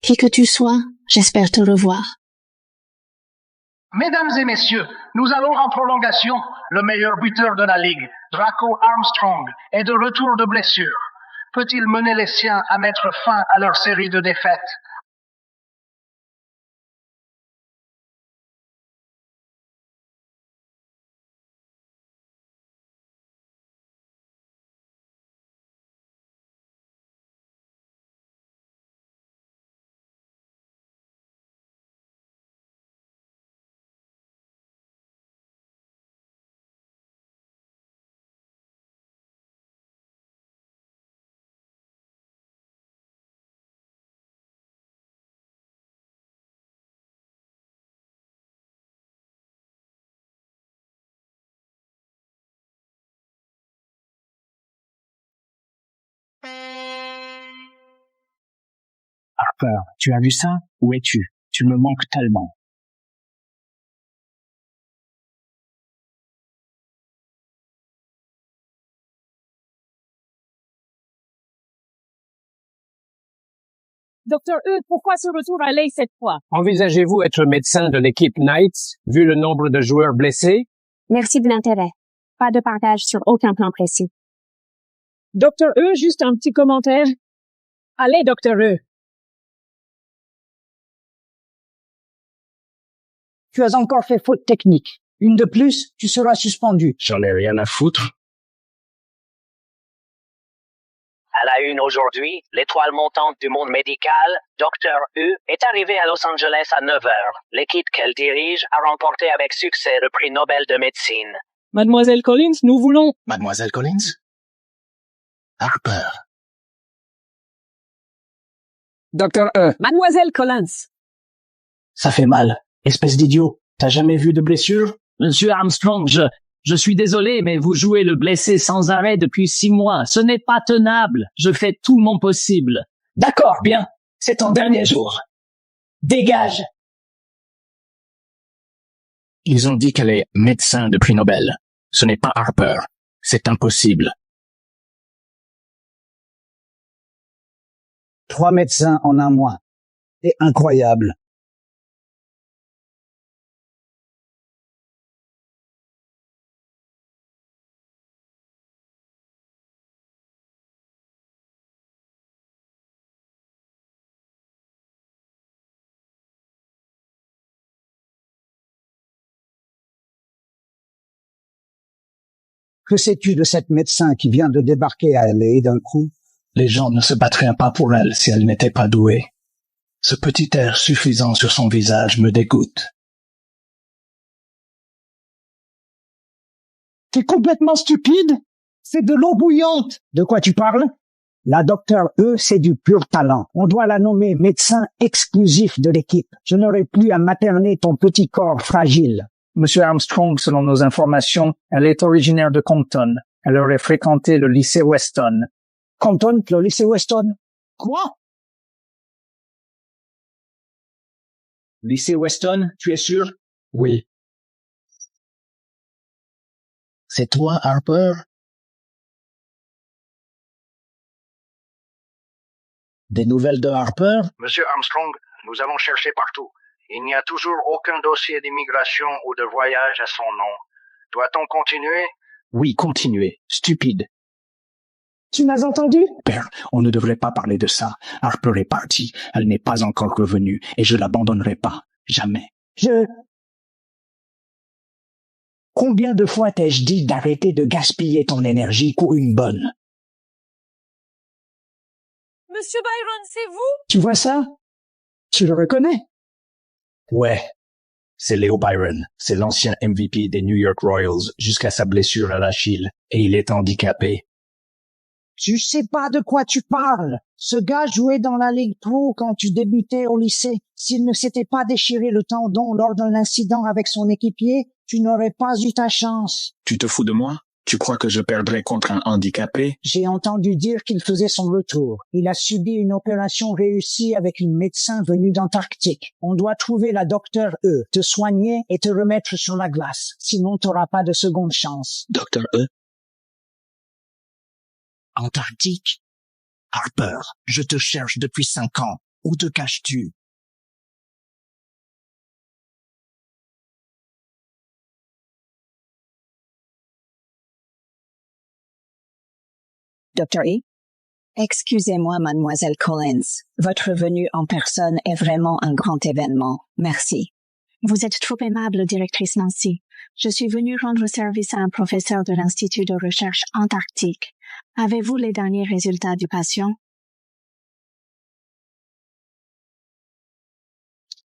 Qui que tu sois, j'espère te revoir.
Mesdames et messieurs, nous allons en prolongation. Le meilleur buteur de la Ligue, Draco Armstrong, est de retour de blessure. Peut-il mener les siens à mettre fin à leur série de défaites?
Harper, tu as vu ça? Où es-tu? Tu me manques tellement.
Docteur E, pourquoi ce retour à l'œil cette fois?
Envisagez-vous être médecin de l'équipe Knights, vu le nombre de joueurs blessés?
Merci de l'intérêt.
Pas de partage sur aucun plan précis.
Docteur E, juste un petit commentaire. Allez, Docteur E.
Tu as encore fait faute technique. Une de plus, tu seras suspendu.
J'en ai rien à foutre.
À la une aujourd'hui, l'étoile montante du monde médical, Dr. U, est arrivée à Los Angeles à 9 heures. L'équipe qu'elle dirige a remporté avec succès le prix Nobel de médecine.
Mademoiselle Collins, nous voulons...
Mademoiselle Collins? Harper.
Docteur E.
Mademoiselle Collins.
Ça fait mal. Espèce d'idiot. T'as jamais vu de blessure?
Monsieur Armstrong, je suis désolé, mais vous jouez le blessé sans arrêt depuis 6 mois. Ce n'est pas tenable. Je fais tout mon possible.
D'accord, bien. C'est ton dernier jour. Dégage!
Ils ont dit qu'elle est médecin de prix Nobel. Ce n'est pas Harper. C'est impossible.
3 médecins en un mois. C'est incroyable. Que sais-tu de cette médecin qui vient de débarquer à LA d'un coup?
Les gens ne se battraient pas pour elle si elle n'était pas douée. Ce petit air suffisant sur son visage me dégoûte.
T'es complètement stupide? C'est de l'eau bouillante. De quoi tu parles? La Dr. E, c'est du pur talent. On doit la nommer médecin exclusif de l'équipe. Je n'aurai plus à materner ton petit corps fragile.
Monsieur Armstrong, selon nos informations, elle est originaire de Compton. Elle aurait fréquenté le lycée Weston.
Compton, le lycée Weston? Quoi?
Lycée Weston, tu es sûr?
Oui.
C'est toi, Harper? Des nouvelles de Harper?
Monsieur Armstrong, nous avons cherché partout. Il n'y a toujours aucun dossier d'immigration ou de voyage à son nom. Doit-on continuer?
Oui, continuez. Stupide.
Tu m'as entendu?
Père, on ne devrait pas parler de ça. Harper est partie. Elle n'est pas encore revenue et je l'abandonnerai pas. Jamais.
Combien de fois t'ai-je dit d'arrêter de gaspiller ton énergie pour une bonne?
Monsieur Byron, c'est vous?
Tu vois ça? Tu le reconnais?
Ouais. C'est Leo Byron. C'est l'ancien MVP des New York Royals jusqu'à sa blessure à l'Achille et il est handicapé.
Tu sais pas de quoi tu parles. Ce gars jouait dans la Ligue Pro quand tu débutais au lycée. S'il ne s'était pas déchiré le tendon lors d'un incident avec son équipier, tu n'aurais pas eu ta chance.
Tu te fous de moi? Tu crois que je perdrais contre un handicapé?
J'ai entendu dire qu'il faisait son retour. Il a subi une opération réussie avec une médecin venue d'Antarctique. On doit trouver la Dr. E, te soigner et te remettre sur la glace. Sinon, t'auras pas de seconde chance.
Dr. E?
Antarctique? Harper, je te cherche depuis 5 ans. Où te caches-tu?
Dr. E? Excusez-moi, mademoiselle Collins. Votre venue en personne est vraiment un grand événement. Merci.
Vous êtes trop aimable, directrice Nancy. Je suis venue rendre service à un professeur de l'Institut de recherche antarctique. Avez-vous les derniers résultats du patient?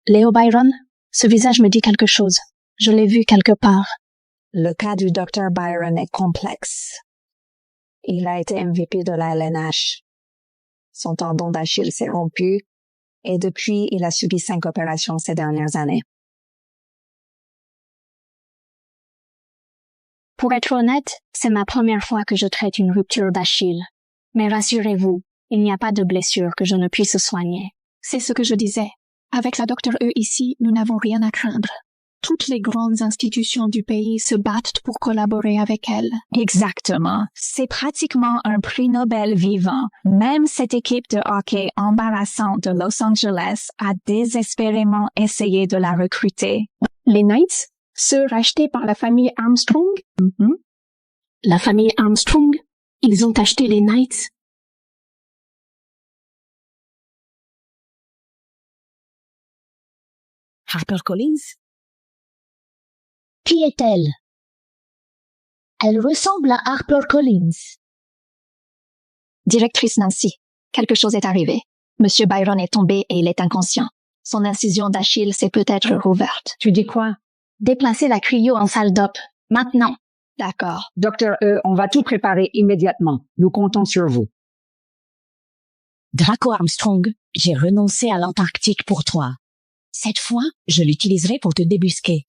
Léo Byron? Ce visage me dit quelque chose. Je l'ai vu quelque part.
Le cas du Dr. Byron est complexe. Il a été MVP de la LNH. Son tendon d'Achille s'est rompu et depuis, il a subi 5 opérations ces dernières années.
Pour être honnête, c'est ma première fois que je traite une rupture d'Achille. Mais rassurez-vous, il n'y a pas de blessure que je ne puisse soigner.
C'est ce que je disais. Avec la Dr. E ici, nous n'avons rien à craindre. Toutes les grandes institutions du pays se battent pour collaborer avec elle.
Exactement. C'est pratiquement un prix Nobel vivant. Même cette équipe de hockey embarrassante de Los Angeles a désespérément essayé de la recruter.
Les Knights? Ceux rachetés par la famille Armstrong?
La famille Armstrong, ils ont acheté les Knights.
HarperCollins?
Qui est-elle? Elle ressemble à HarperCollins.
Directrice Nancy, quelque chose est arrivé. Monsieur Byron est tombé et il est inconscient. Son incision d'Achille s'est peut-être rouverte.
Tu dis quoi?
Déplacez la cryo en salle d'op. Maintenant.
D'accord.
Docteur E, on va tout préparer immédiatement. Nous comptons sur vous.
Draco Armstrong, j'ai renoncé à l'Antarctique pour toi. Cette fois, je l'utiliserai pour te débusquer.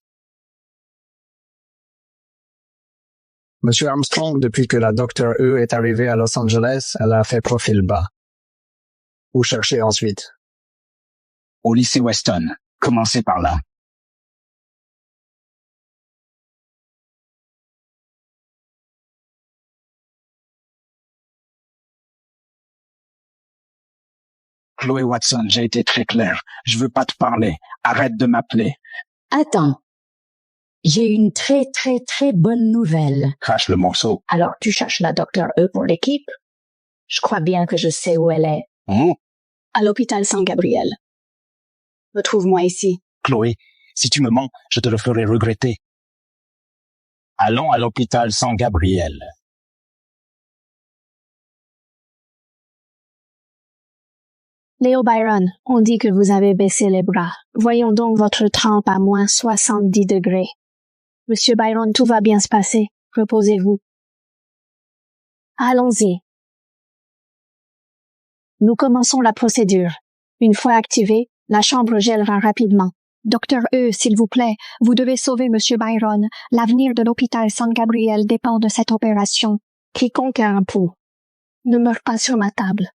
Monsieur Armstrong, depuis que la Dr. E est arrivée à Los Angeles, elle a fait profil bas. Où chercher ensuite?
Au lycée Weston. Commencez par là. Chloé Watson, j'ai été très clair. Je veux pas te parler. Arrête de m'appeler.
Attends. J'ai une très bonne nouvelle.
Crache le morceau.
Alors, tu cherches la Dr. E pour l'équipe? Je crois bien que je sais où elle est.
À l'hôpital Saint-Gabriel. Retrouve-moi ici.
Chloé, si tu me mens, je te le ferai regretter. Allons à l'hôpital Saint-Gabriel.
Léo Byron, on dit que vous avez baissé les bras. Voyons donc votre trempe à moins 70 degrés. Monsieur Byron, tout va bien se passer. Reposez-vous. Allons-y. Nous commençons la procédure. Une fois activée, la chambre gèlera rapidement. Docteur E, s'il vous plaît, vous devez sauver Monsieur Byron. L'avenir de l'hôpital San Gabriel dépend de cette opération. Quiconque a un pouls ne meurt pas sur ma table.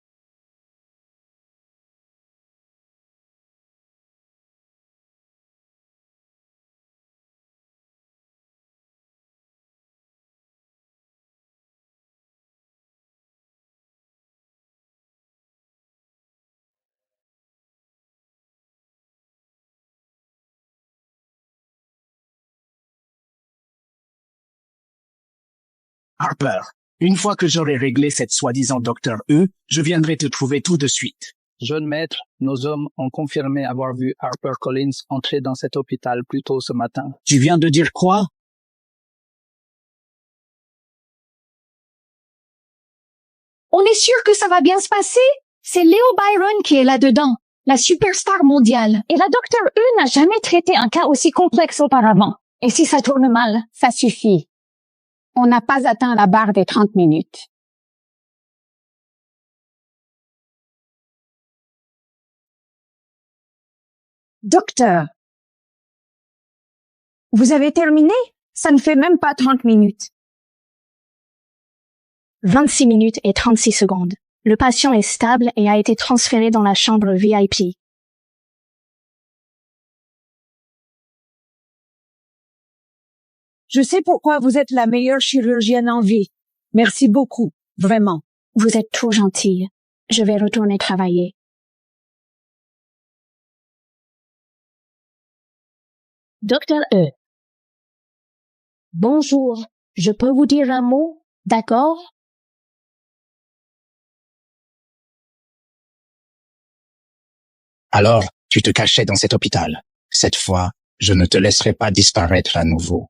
Harper, une fois que j'aurai réglé cette soi-disant Dr. E, je viendrai te trouver tout de suite.
Jeune maître, nos hommes ont confirmé avoir vu Harper Collins entrer dans cet hôpital plus tôt ce matin.
Tu viens de dire quoi?
On est sûr que ça va bien se passer? C'est Léo Byron qui est là-dedans, la superstar mondiale. Et la Dr. E n'a jamais traité un cas aussi complexe auparavant. Et si ça tourne mal, ça suffit. On n'a pas atteint la barre des 30 minutes.
Docteur, vous avez terminé? Ça ne fait même pas 30 minutes.
26 minutes et 36 secondes. Le patient est stable et a été transféré dans la chambre VIP.
Je sais pourquoi vous êtes la meilleure chirurgienne en vie. Merci beaucoup, vraiment.
Vous êtes trop gentille. Je vais retourner travailler.
Docteur E. Bonjour. Je peux vous dire un mot? D'accord?
Alors, tu te cachais dans cet hôpital. Cette fois, je ne te laisserai pas disparaître à nouveau.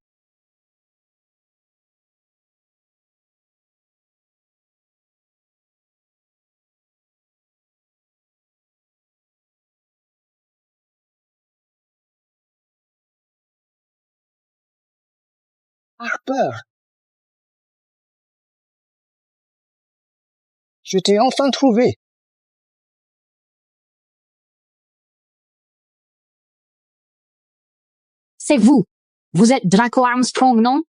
Harper, je t'ai enfin trouvé.
C'est vous. Vous êtes Draco Armstrong, non?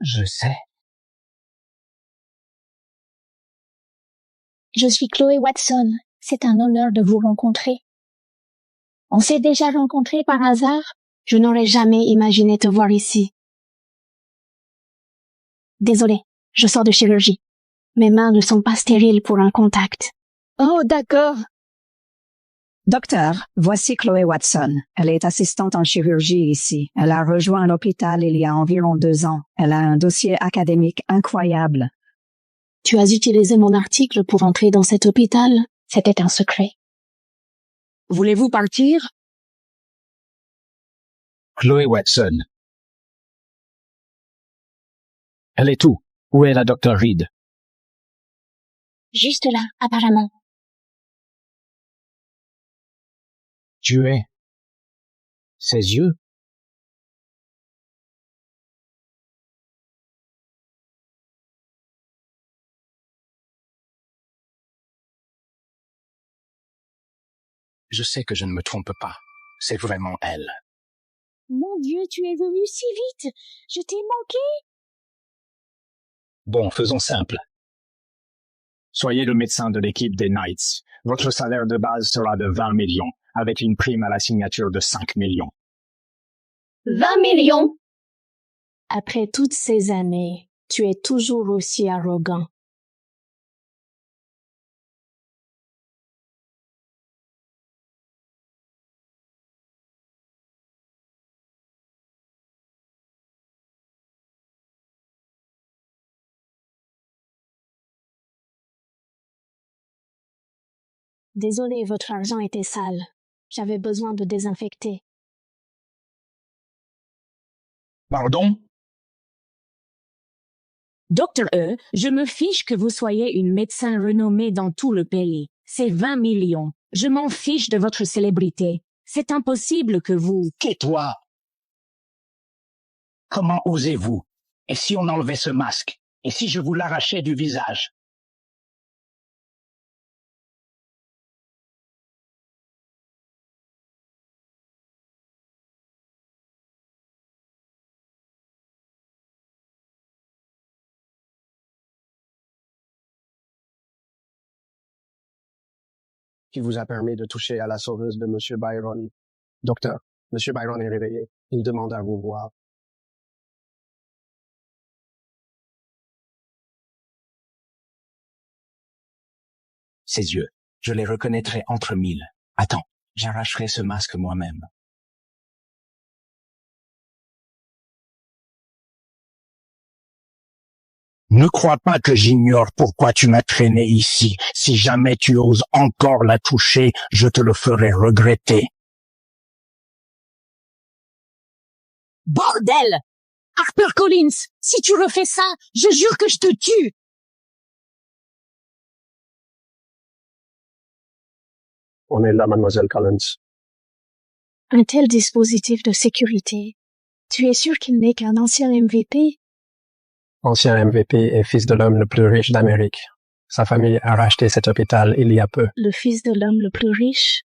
Je sais.
Je suis Chloé Watson. C'est un honneur de vous rencontrer. On s'est déjà rencontrés par hasard? Je n'aurais jamais imaginé te voir ici. Désolée, je sors de chirurgie. Mes mains ne sont pas stériles pour un contact.
Oh, d'accord.
Docteur, voici Chloé Watson. Elle est assistante en chirurgie ici. Elle a rejoint l'hôpital il y a environ 2 ans. Elle a un dossier académique incroyable.
Tu as utilisé mon article pour entrer dans cet hôpital? C'était un secret.
Voulez-vous partir?
Chloé Watson. Elle est où? Où est la Dr. Reed?
Juste là, apparemment.
Tu es ses yeux? Je sais que je ne me trompe pas. C'est vraiment elle.
Mon Dieu, tu es venu si vite. Je t'ai manqué.
Bon, faisons simple. Soyez le médecin de l'équipe des Knights. Votre salaire de base sera de 20 millions, avec une prime à la signature de 5 millions.
20 millions?
Après toutes ces années, tu es toujours aussi arrogant. Désolé, votre argent était sale. J'avais besoin de désinfecter.
Pardon?
Docteur E, je me fiche que vous soyez une médecin renommée dans tout le pays. C'est 20 millions. Je m'en fiche de votre célébrité. C'est impossible que vous...
Tais-toi! Comment osez-vous? Et si on enlevait ce masque? Et si je vous l'arrachais du visage?
Qui vous a permis de toucher à la sauveuse de Monsieur Byron. Docteur, Monsieur Byron est réveillé. Il demande à vous voir.
Ses yeux, je les reconnaîtrai entre mille. Attends, j'arracherai ce masque moi-même. Ne crois pas que j'ignore pourquoi tu m'as traîné ici. Si jamais tu oses encore la toucher, je te le ferai regretter.
Bordel! Harper Collins, si tu refais ça, je jure que je te tue!
On est là, mademoiselle Collins.
Un tel dispositif de sécurité. Tu es sûr qu'il n'est qu'un ancien MVP?
Ancien MVP et fils de l'homme le plus riche d'Amérique. Sa famille a racheté cet hôpital il y a peu.
Le fils de l'homme le plus riche?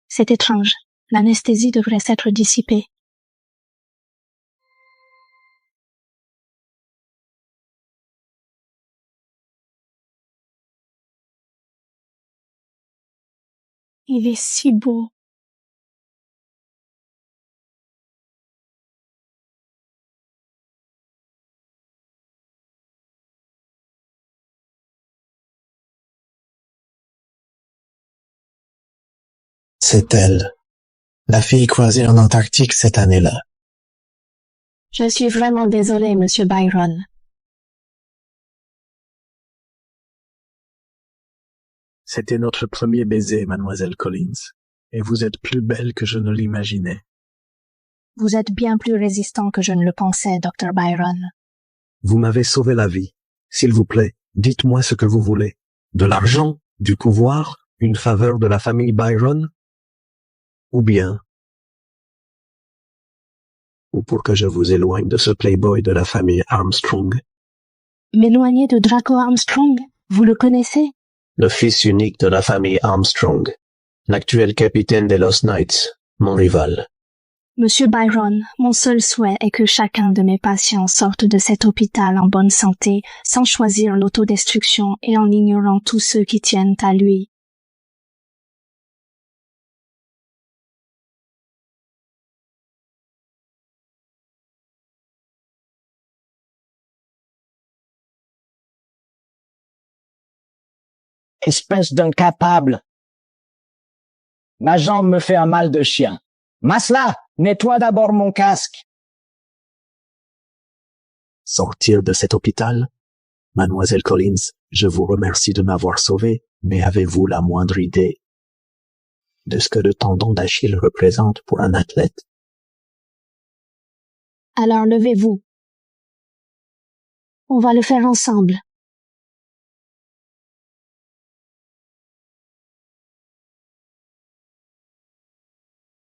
C'est étrange. L'anesthésie devrait s'être dissipée. Il est si beau.
C'est elle. La fille croisée en Antarctique cette année-là.
Je suis vraiment désolée, Monsieur Byron.
C'était notre premier baiser, mademoiselle Collins. Et vous êtes plus belle que je ne l'imaginais.
Vous êtes bien plus résistant que je ne le pensais, Dr. Byron.
Vous m'avez sauvé la vie. S'il vous plaît, dites-moi ce que vous voulez. De l'argent? Du pouvoir? Une faveur de la famille Byron? Ou bien... ou pour que je vous éloigne de ce playboy de la famille Armstrong?
M'éloigner de Draco Armstrong? Vous le connaissez?
Le fils unique de la famille Armstrong. L'actuel capitaine des Lost Knights, mon rival.
Monsieur Byron, mon seul souhait est que chacun de mes patients sorte de cet hôpital en bonne santé, sans choisir l'autodestruction et en ignorant tous ceux qui tiennent à lui.
Espèce d'incapable. Ma jambe me fait un mal de chien. Masla, nettoie d'abord mon casque.
Sortir de cet hôpital? Mademoiselle Collins, je vous remercie de m'avoir sauvé, mais avez-vous la moindre idée de ce que le tendon d'Achille représente pour un athlète?
Alors levez-vous. On va le faire ensemble.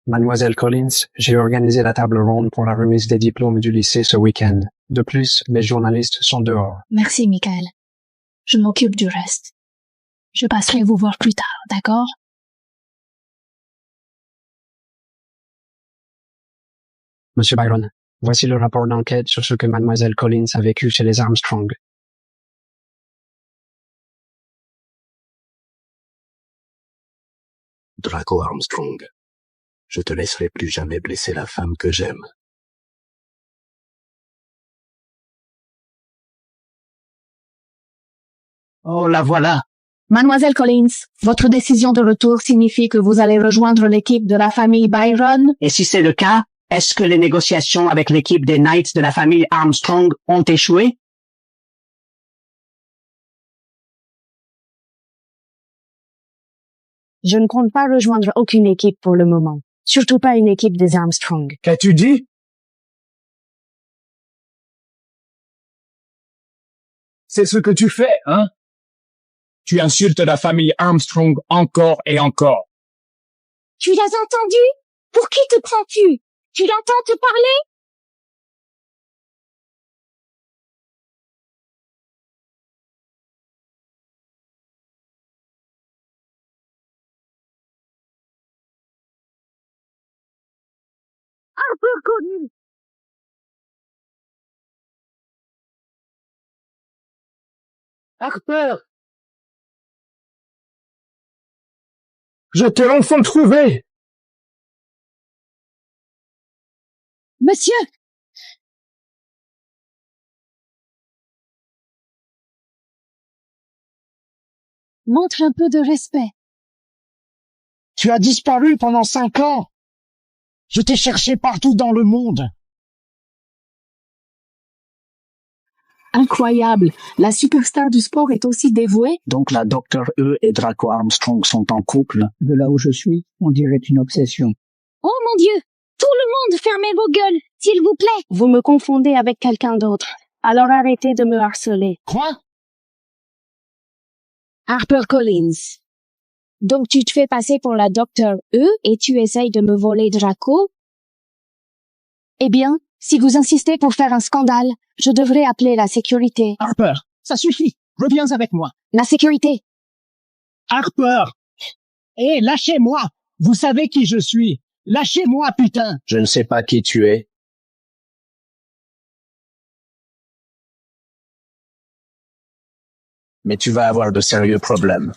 Mademoiselle Collins, j'ai organisé la table ronde pour la remise des diplômes du lycée ce week-end. De plus, les journalistes sont dehors.
Merci, Michael. Je m'occupe du reste. Je passerai vous voir plus tard, d'accord?
Monsieur Byron, voici le rapport d'enquête sur ce que Mademoiselle Collins a vécu chez les Armstrong.
Draco Armstrong, je te laisserai plus jamais blesser la femme que j'aime.
Oh, la voilà.
Mademoiselle Collins, votre décision de retour signifie que vous allez rejoindre l'équipe de la famille Byron?
Et si c'est le cas, est-ce que les négociations avec l'équipe des Knights de la famille Armstrong ont échoué?
Je ne compte pas rejoindre aucune équipe pour le moment. Surtout pas une équipe des Armstrong.
Qu'as-tu dit? C'est ce que tu fais, hein? Tu insultes la famille Armstrong encore et encore.
Tu l'as entendu? Pour qui te prends-tu? Tu l'entends te parler?
Harper Collins!
Harper! Je t'ai enfin trouvé!
Monsieur! Montre un peu de respect.
Tu as disparu pendant 5 ans. Je t'ai cherché partout dans le monde.
Incroyable. La superstar du sport est aussi dévouée?
Donc la Dr. E et Draco Armstrong sont en couple. De là où je suis, on dirait une obsession.
Oh mon Dieu! Tout le monde, fermez vos gueules, s'il vous plaît!
Vous me confondez avec quelqu'un d'autre. Alors arrêtez de me harceler.
Quoi?
Harper Collins. Donc tu te fais passer pour la Dr. E et tu essayes de me voler Draco? Eh bien, si vous insistez pour faire un scandale, je devrais appeler la sécurité.
Harper, ça suffit. Reviens avec moi.
La sécurité.
Harper! Hé, lâchez-moi! Vous savez qui je suis. Lâchez-moi, putain!
Je ne sais pas qui tu es. Mais tu vas avoir de sérieux problèmes.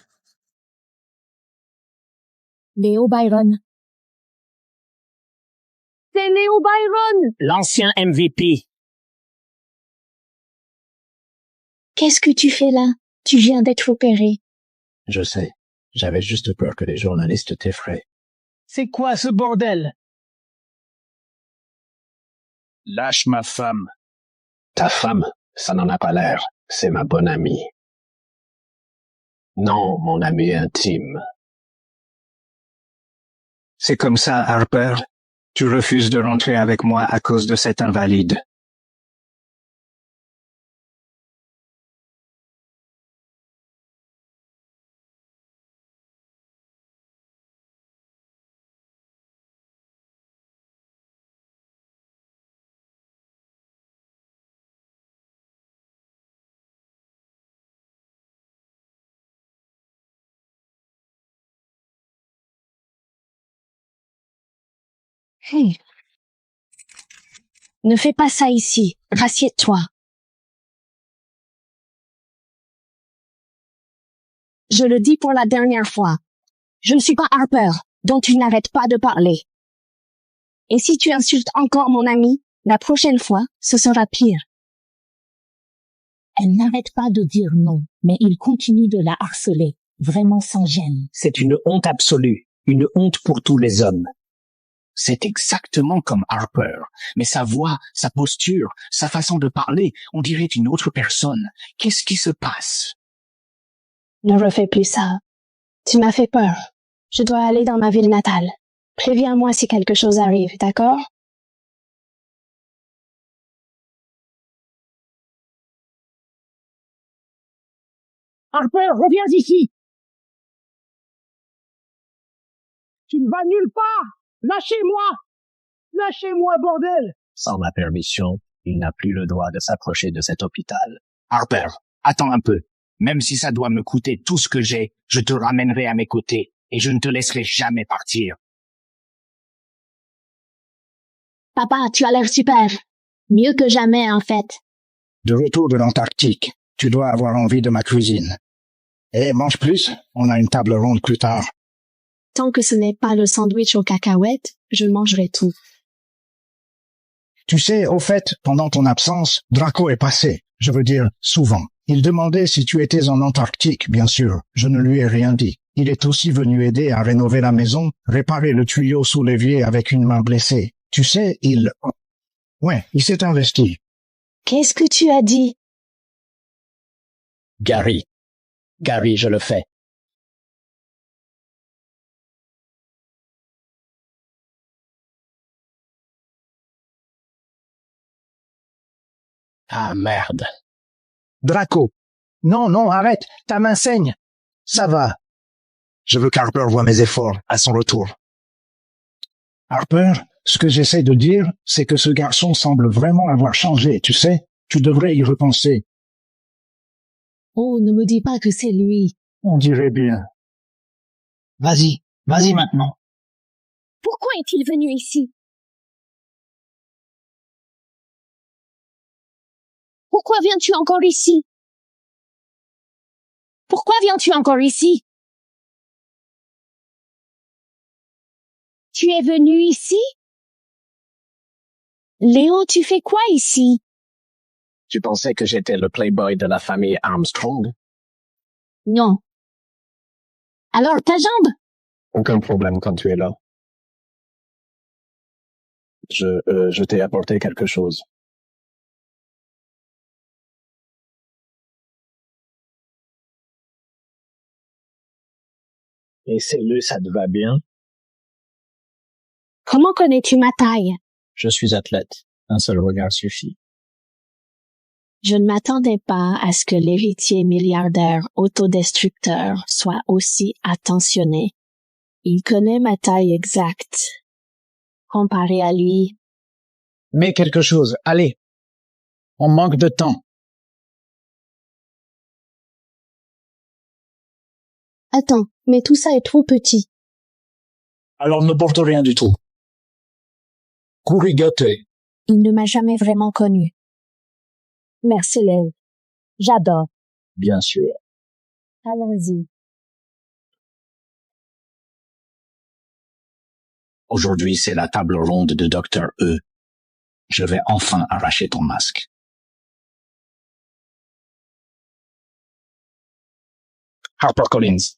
Léo Byron. C'est Léo Byron!
L'ancien MVP.
Qu'est-ce que tu fais là? Tu viens d'être opéré.
Je sais. J'avais juste peur que les journalistes t'effraient.
C'est quoi ce bordel?
Lâche ma femme.
Ta femme, ça n'en a pas l'air. C'est ma bonne amie. Non, mon ami intime.
C'est comme ça, Harper. Tu refuses de rentrer avec moi à cause de cet invalide.
Hey. Ne fais pas ça ici. Rassieds-toi. Je le dis pour la dernière fois. Je ne suis pas Harper, dont tu n'arrêtes pas de parler. Et si tu insultes encore mon ami, la prochaine fois, ce sera pire.
Elle n'arrête pas de dire non, mais il continue de la harceler.
vraiment sans gêne.
C'est une honte absolue, une honte pour tous les hommes.
C'est exactement comme Harper, mais sa voix, sa posture, sa façon de parler, on dirait une autre personne. Qu'est-ce qui se passe?
Ne refais plus ça. Tu m'as fait peur. Je dois aller dans ma ville natale. Préviens-moi si quelque chose arrive, d'accord?
Harper, reviens ici. Tu ne vas nulle part. Lâchez-moi. Lâchez-moi, bordel.
Sans ma permission, il n'a plus le droit de s'approcher de cet hôpital.
Harper, attends un peu. Même si ça doit me coûter tout ce que j'ai, je te ramènerai à mes côtés et je ne te laisserai jamais partir.
Papa, tu as l'air super. Mieux que jamais, en fait.
De retour de l'Antarctique, tu dois avoir envie de ma cuisine. Et mange plus, on a une table ronde plus tard.
Tant que ce n'est pas le sandwich aux cacahuètes, je mangerai tout.
Tu sais, au fait, pendant ton absence, Draco est passé. Je veux dire, souvent. Il demandait si tu étais en Antarctique, bien sûr. Je ne lui ai rien dit. Il est aussi venu aider à rénover la maison, réparer le tuyau sous l'évier avec une main blessée. Tu sais, il s'est investi.
Qu'est-ce que tu as dit?
Gary, je le fais.
Ah, merde.
Draco. Non, arrête. Ta main saigne. Ça va. Je veux qu'Harper voie mes efforts à son retour. Harper, ce que j'essaie de dire, c'est que ce garçon semble vraiment avoir changé, tu sais. Tu devrais y repenser.
Oh, ne me dis pas que c'est lui.
On dirait bien.
Vas-y maintenant.
Pourquoi est-il venu ici? Pourquoi viens-tu encore ici? Pourquoi viens-tu encore ici? Tu es venu ici? Léo, tu fais quoi ici?
Tu pensais que j'étais le playboy de la famille Armstrong?
Non. Alors ta jambe?
Aucun problème quand tu es là. Je t'ai apporté quelque chose. Et c'est ça te va bien?
Comment connais-tu ma taille?
Je suis athlète. Un seul regard suffit.
Je ne m'attendais pas à ce que l'héritier milliardaire autodestructeur soit aussi attentionné. Il connaît ma taille exacte. Comparé à lui.
Mets quelque chose, allez. On manque de temps.
Attends, mais tout ça est trop petit.
Alors ne porte rien du tout. Courrigaté.
Il ne m'a jamais vraiment connu. Merci, Léo. J'adore.
Bien sûr.
Allons-y.
Aujourd'hui, c'est la table ronde de Dr. E. Je vais enfin arracher ton masque. Harper Collins.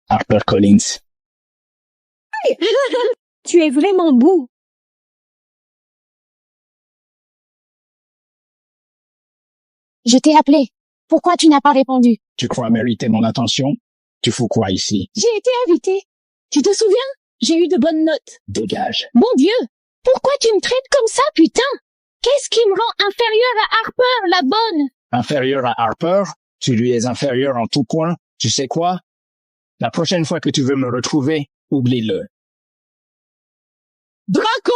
Harper Collins.
Tu es vraiment beau. Je t'ai appelé. Pourquoi tu n'as pas répondu?
Tu crois mériter mon attention? Tu fous quoi ici?
J'ai été invitée. Tu te souviens? J'ai eu de bonnes notes.
Dégage.
Mon Dieu! Pourquoi tu me traites comme ça, putain? Qu'est-ce qui me rend inférieure à Harper, la bonne?
Inférieur à Harper? Tu lui es inférieur en tout point? Tu sais quoi? La prochaine fois que tu veux me retrouver, oublie-le.
Draco!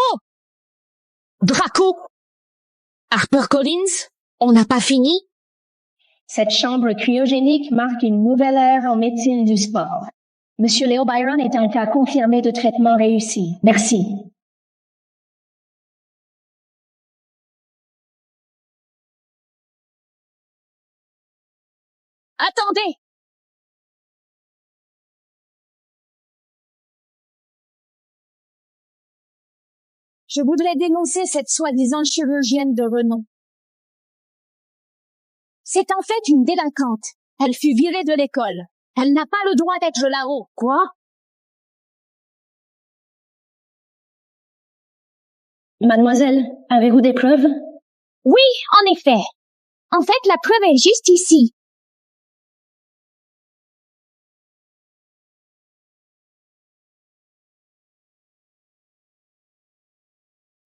Harper Collins? On n'a pas fini?
Cette chambre cryogénique marque une nouvelle ère en médecine du sport. Monsieur Léo Byron est un cas confirmé de traitement réussi. Merci.
Attendez! Je voudrais dénoncer cette soi-disant chirurgienne de renom. C'est en fait une délinquante. Elle fut virée de l'école. Elle n'a pas le droit d'être là-haut. Quoi?
Mademoiselle, avez-vous des preuves?
Oui, en effet. En fait, la preuve est juste ici.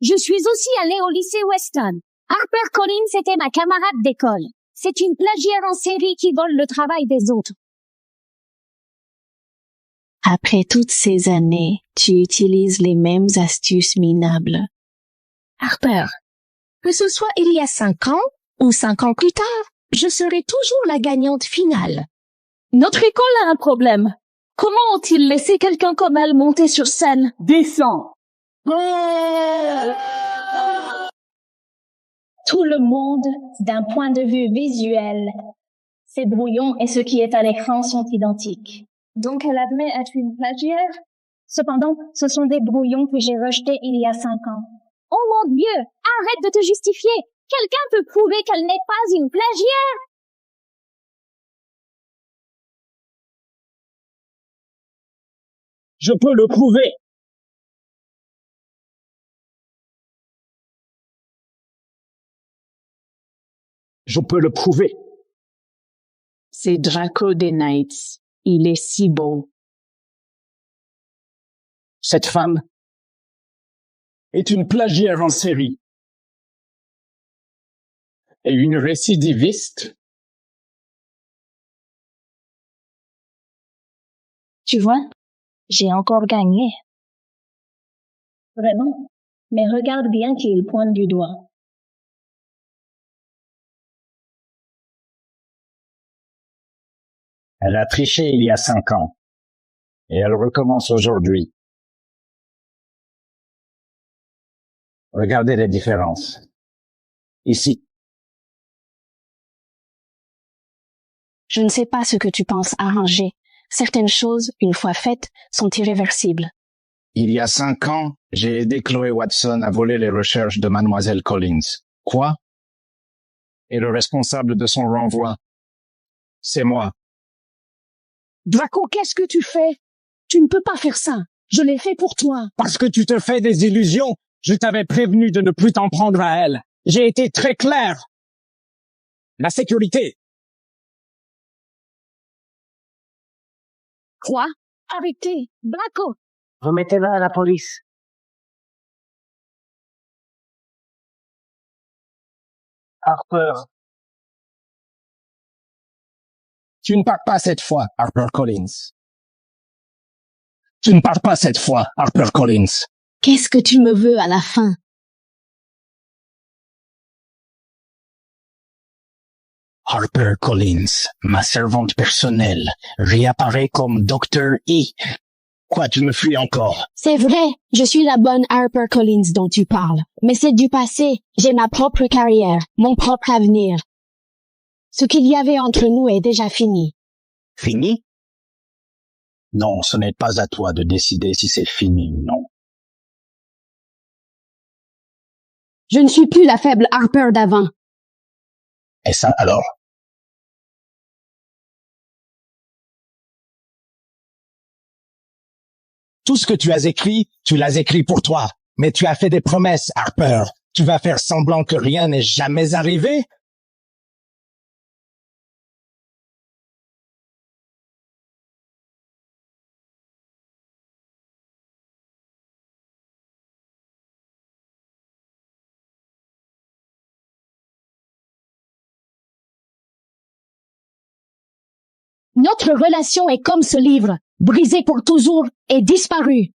Je suis aussi allée au lycée Weston. Harper Collins était ma camarade d'école. C'est une plagiaire en série qui vole le travail des autres.
Après toutes ces années, tu utilises les mêmes astuces minables.
Harper, que ce soit il y a 5 ans ou 5 ans plus tard, je serai toujours la gagnante finale.
Notre école a un problème. Comment ont-ils laissé quelqu'un comme elle monter sur scène?
Descends.
Tout le monde, d'un point de vue visuel, ces brouillons et ce qui est à l'écran sont identiques. Donc elle admet être une plagiaire. Cependant, ce sont des brouillons que j'ai rejetés il y a 5 ans.
Oh mon Dieu, arrête de te justifier. Quelqu'un peut prouver qu'elle n'est pas une plagiaire?
Je peux le prouver. Je peux le prouver.
C'est Draco des Knights. Il est si beau.
Cette femme est une plagiaire en série et une récidiviste.
Tu vois, j'ai encore gagné. Vraiment. Mais regarde bien qui il pointe du doigt.
Elle a triché il y a 5 ans. Et elle recommence aujourd'hui. Regardez les différences. Ici.
Je ne sais pas ce que tu penses arranger. Certaines choses, une fois faites, sont irréversibles.
Il y a 5 ans, j'ai aidé Chloé Watson à voler les recherches de Mademoiselle Collins. Quoi? Et le responsable de son renvoi? C'est moi.
Draco, qu'est-ce que tu fais? Tu ne peux pas faire ça. Je l'ai fait pour toi.
Parce que tu te fais des illusions. Je t'avais prévenu de ne plus t'en prendre à elle. J'ai été très clair. La sécurité.
Quoi? Arrêtez. Draco.
Remettez-la à la police.
Harper. Tu ne pars pas cette fois, Harper Collins. Tu ne pars pas cette fois, Harper Collins.
Qu'est-ce que tu me veux à la fin?
Harper Collins, ma servante personnelle, réapparaît comme Dr. E. Quoi, tu me fuis encore?
C'est vrai, je suis la bonne Harper Collins dont tu parles. Mais c'est du passé. J'ai ma propre carrière, mon propre avenir. Ce qu'il y avait entre nous est déjà fini.
Fini? Non, ce n'est pas à toi de décider si c'est fini ou non.
Je ne suis plus la faible Harper d'avant.
Et ça alors? Tout ce que tu as écrit, tu l'as écrit pour toi. Mais tu as fait des promesses, Harper. Tu vas faire semblant que rien n'est jamais arrivé?
Notre relation est comme ce livre, brisé pour toujours et disparu.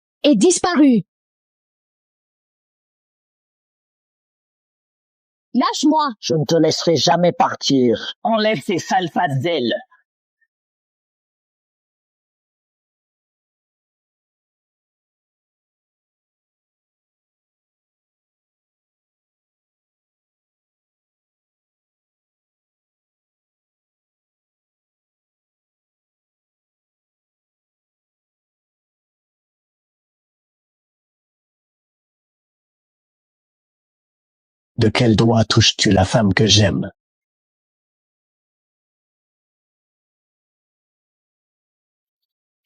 Lâche-moi.
Je ne te laisserai jamais partir.
Enlève ces sales faces d'ailes.
De quel doigt touches-tu la femme que j'aime?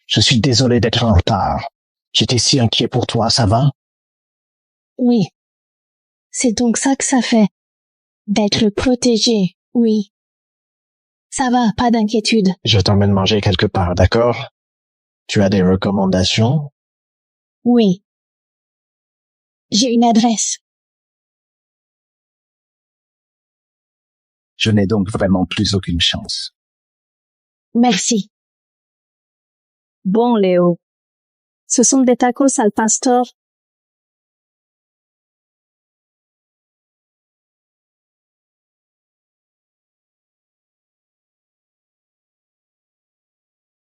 Je suis désolé d'être en retard. J'étais si inquiet pour toi, ça va?
Oui. C'est donc ça que ça fait. D'être protégé, oui. Ça va, pas d'inquiétude.
Je t'emmène manger quelque part, d'accord? Tu as des recommandations?
Oui. J'ai une adresse.
Je n'ai donc vraiment plus aucune chance.
Merci.
Bon, Léo. Ce sont des tacos al pastor.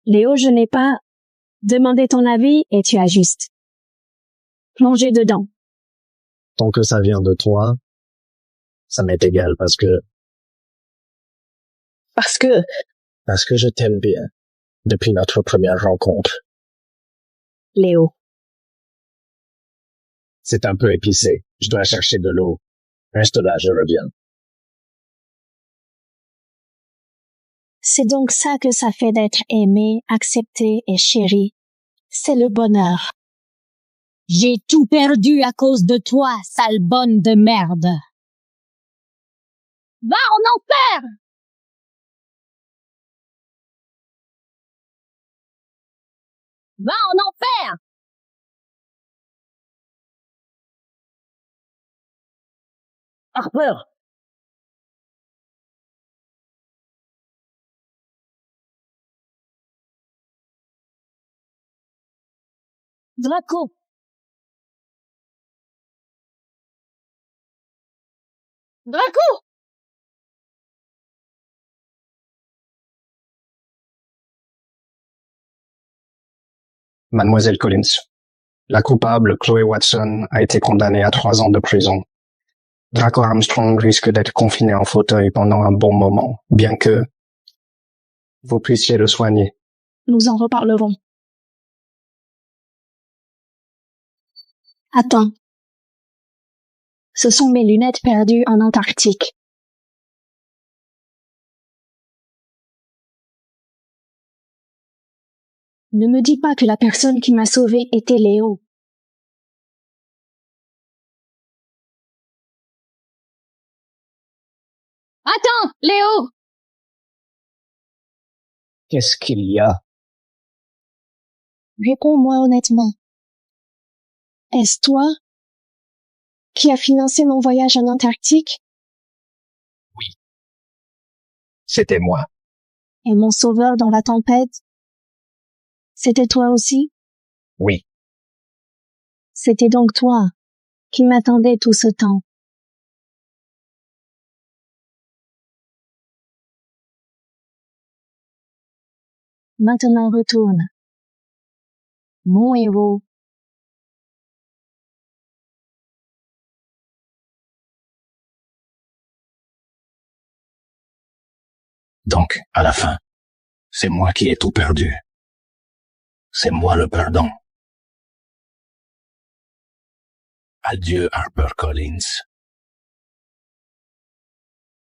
Léo, je n'ai pas demandé ton avis et tu as juste plongé dedans.
Tant que ça vient de toi, ça m'est égal parce que je t'aime bien depuis notre première rencontre.
Léo.
C'est un peu épicé. Je dois chercher de l'eau. Reste là, je reviens.
C'est donc ça que ça fait d'être aimé, accepté et chéri. C'est le bonheur.
J'ai tout perdu à cause de toi, sale bonne de merde. Va en enfer! Va en enfer!
Harper!
Draco!
Draco!
Mademoiselle Collins, la coupable, Chloé Watson, a été condamnée à 3 ans de prison. Draco Armstrong risque d'être confiné en fauteuil pendant un bon moment, bien que vous puissiez le soigner.
Nous en reparlerons. Attends. Ce sont mes lunettes perdues en Antarctique. Ne me dis pas que la personne qui m'a sauvée était Léo.
Attends, Léo!
Qu'est-ce qu'il y a?
Réponds-moi honnêtement. Est-ce toi qui as financé mon voyage en Antarctique?
C'était moi.
Et mon sauveur dans la tempête? C'était toi aussi?
Oui.
C'était donc toi qui m'attendais tout ce temps. Maintenant retourne. Mon héros.
Donc, à la fin, c'est moi qui ai tout perdu. C'est moi le perdant. Adieu, Harper Collins.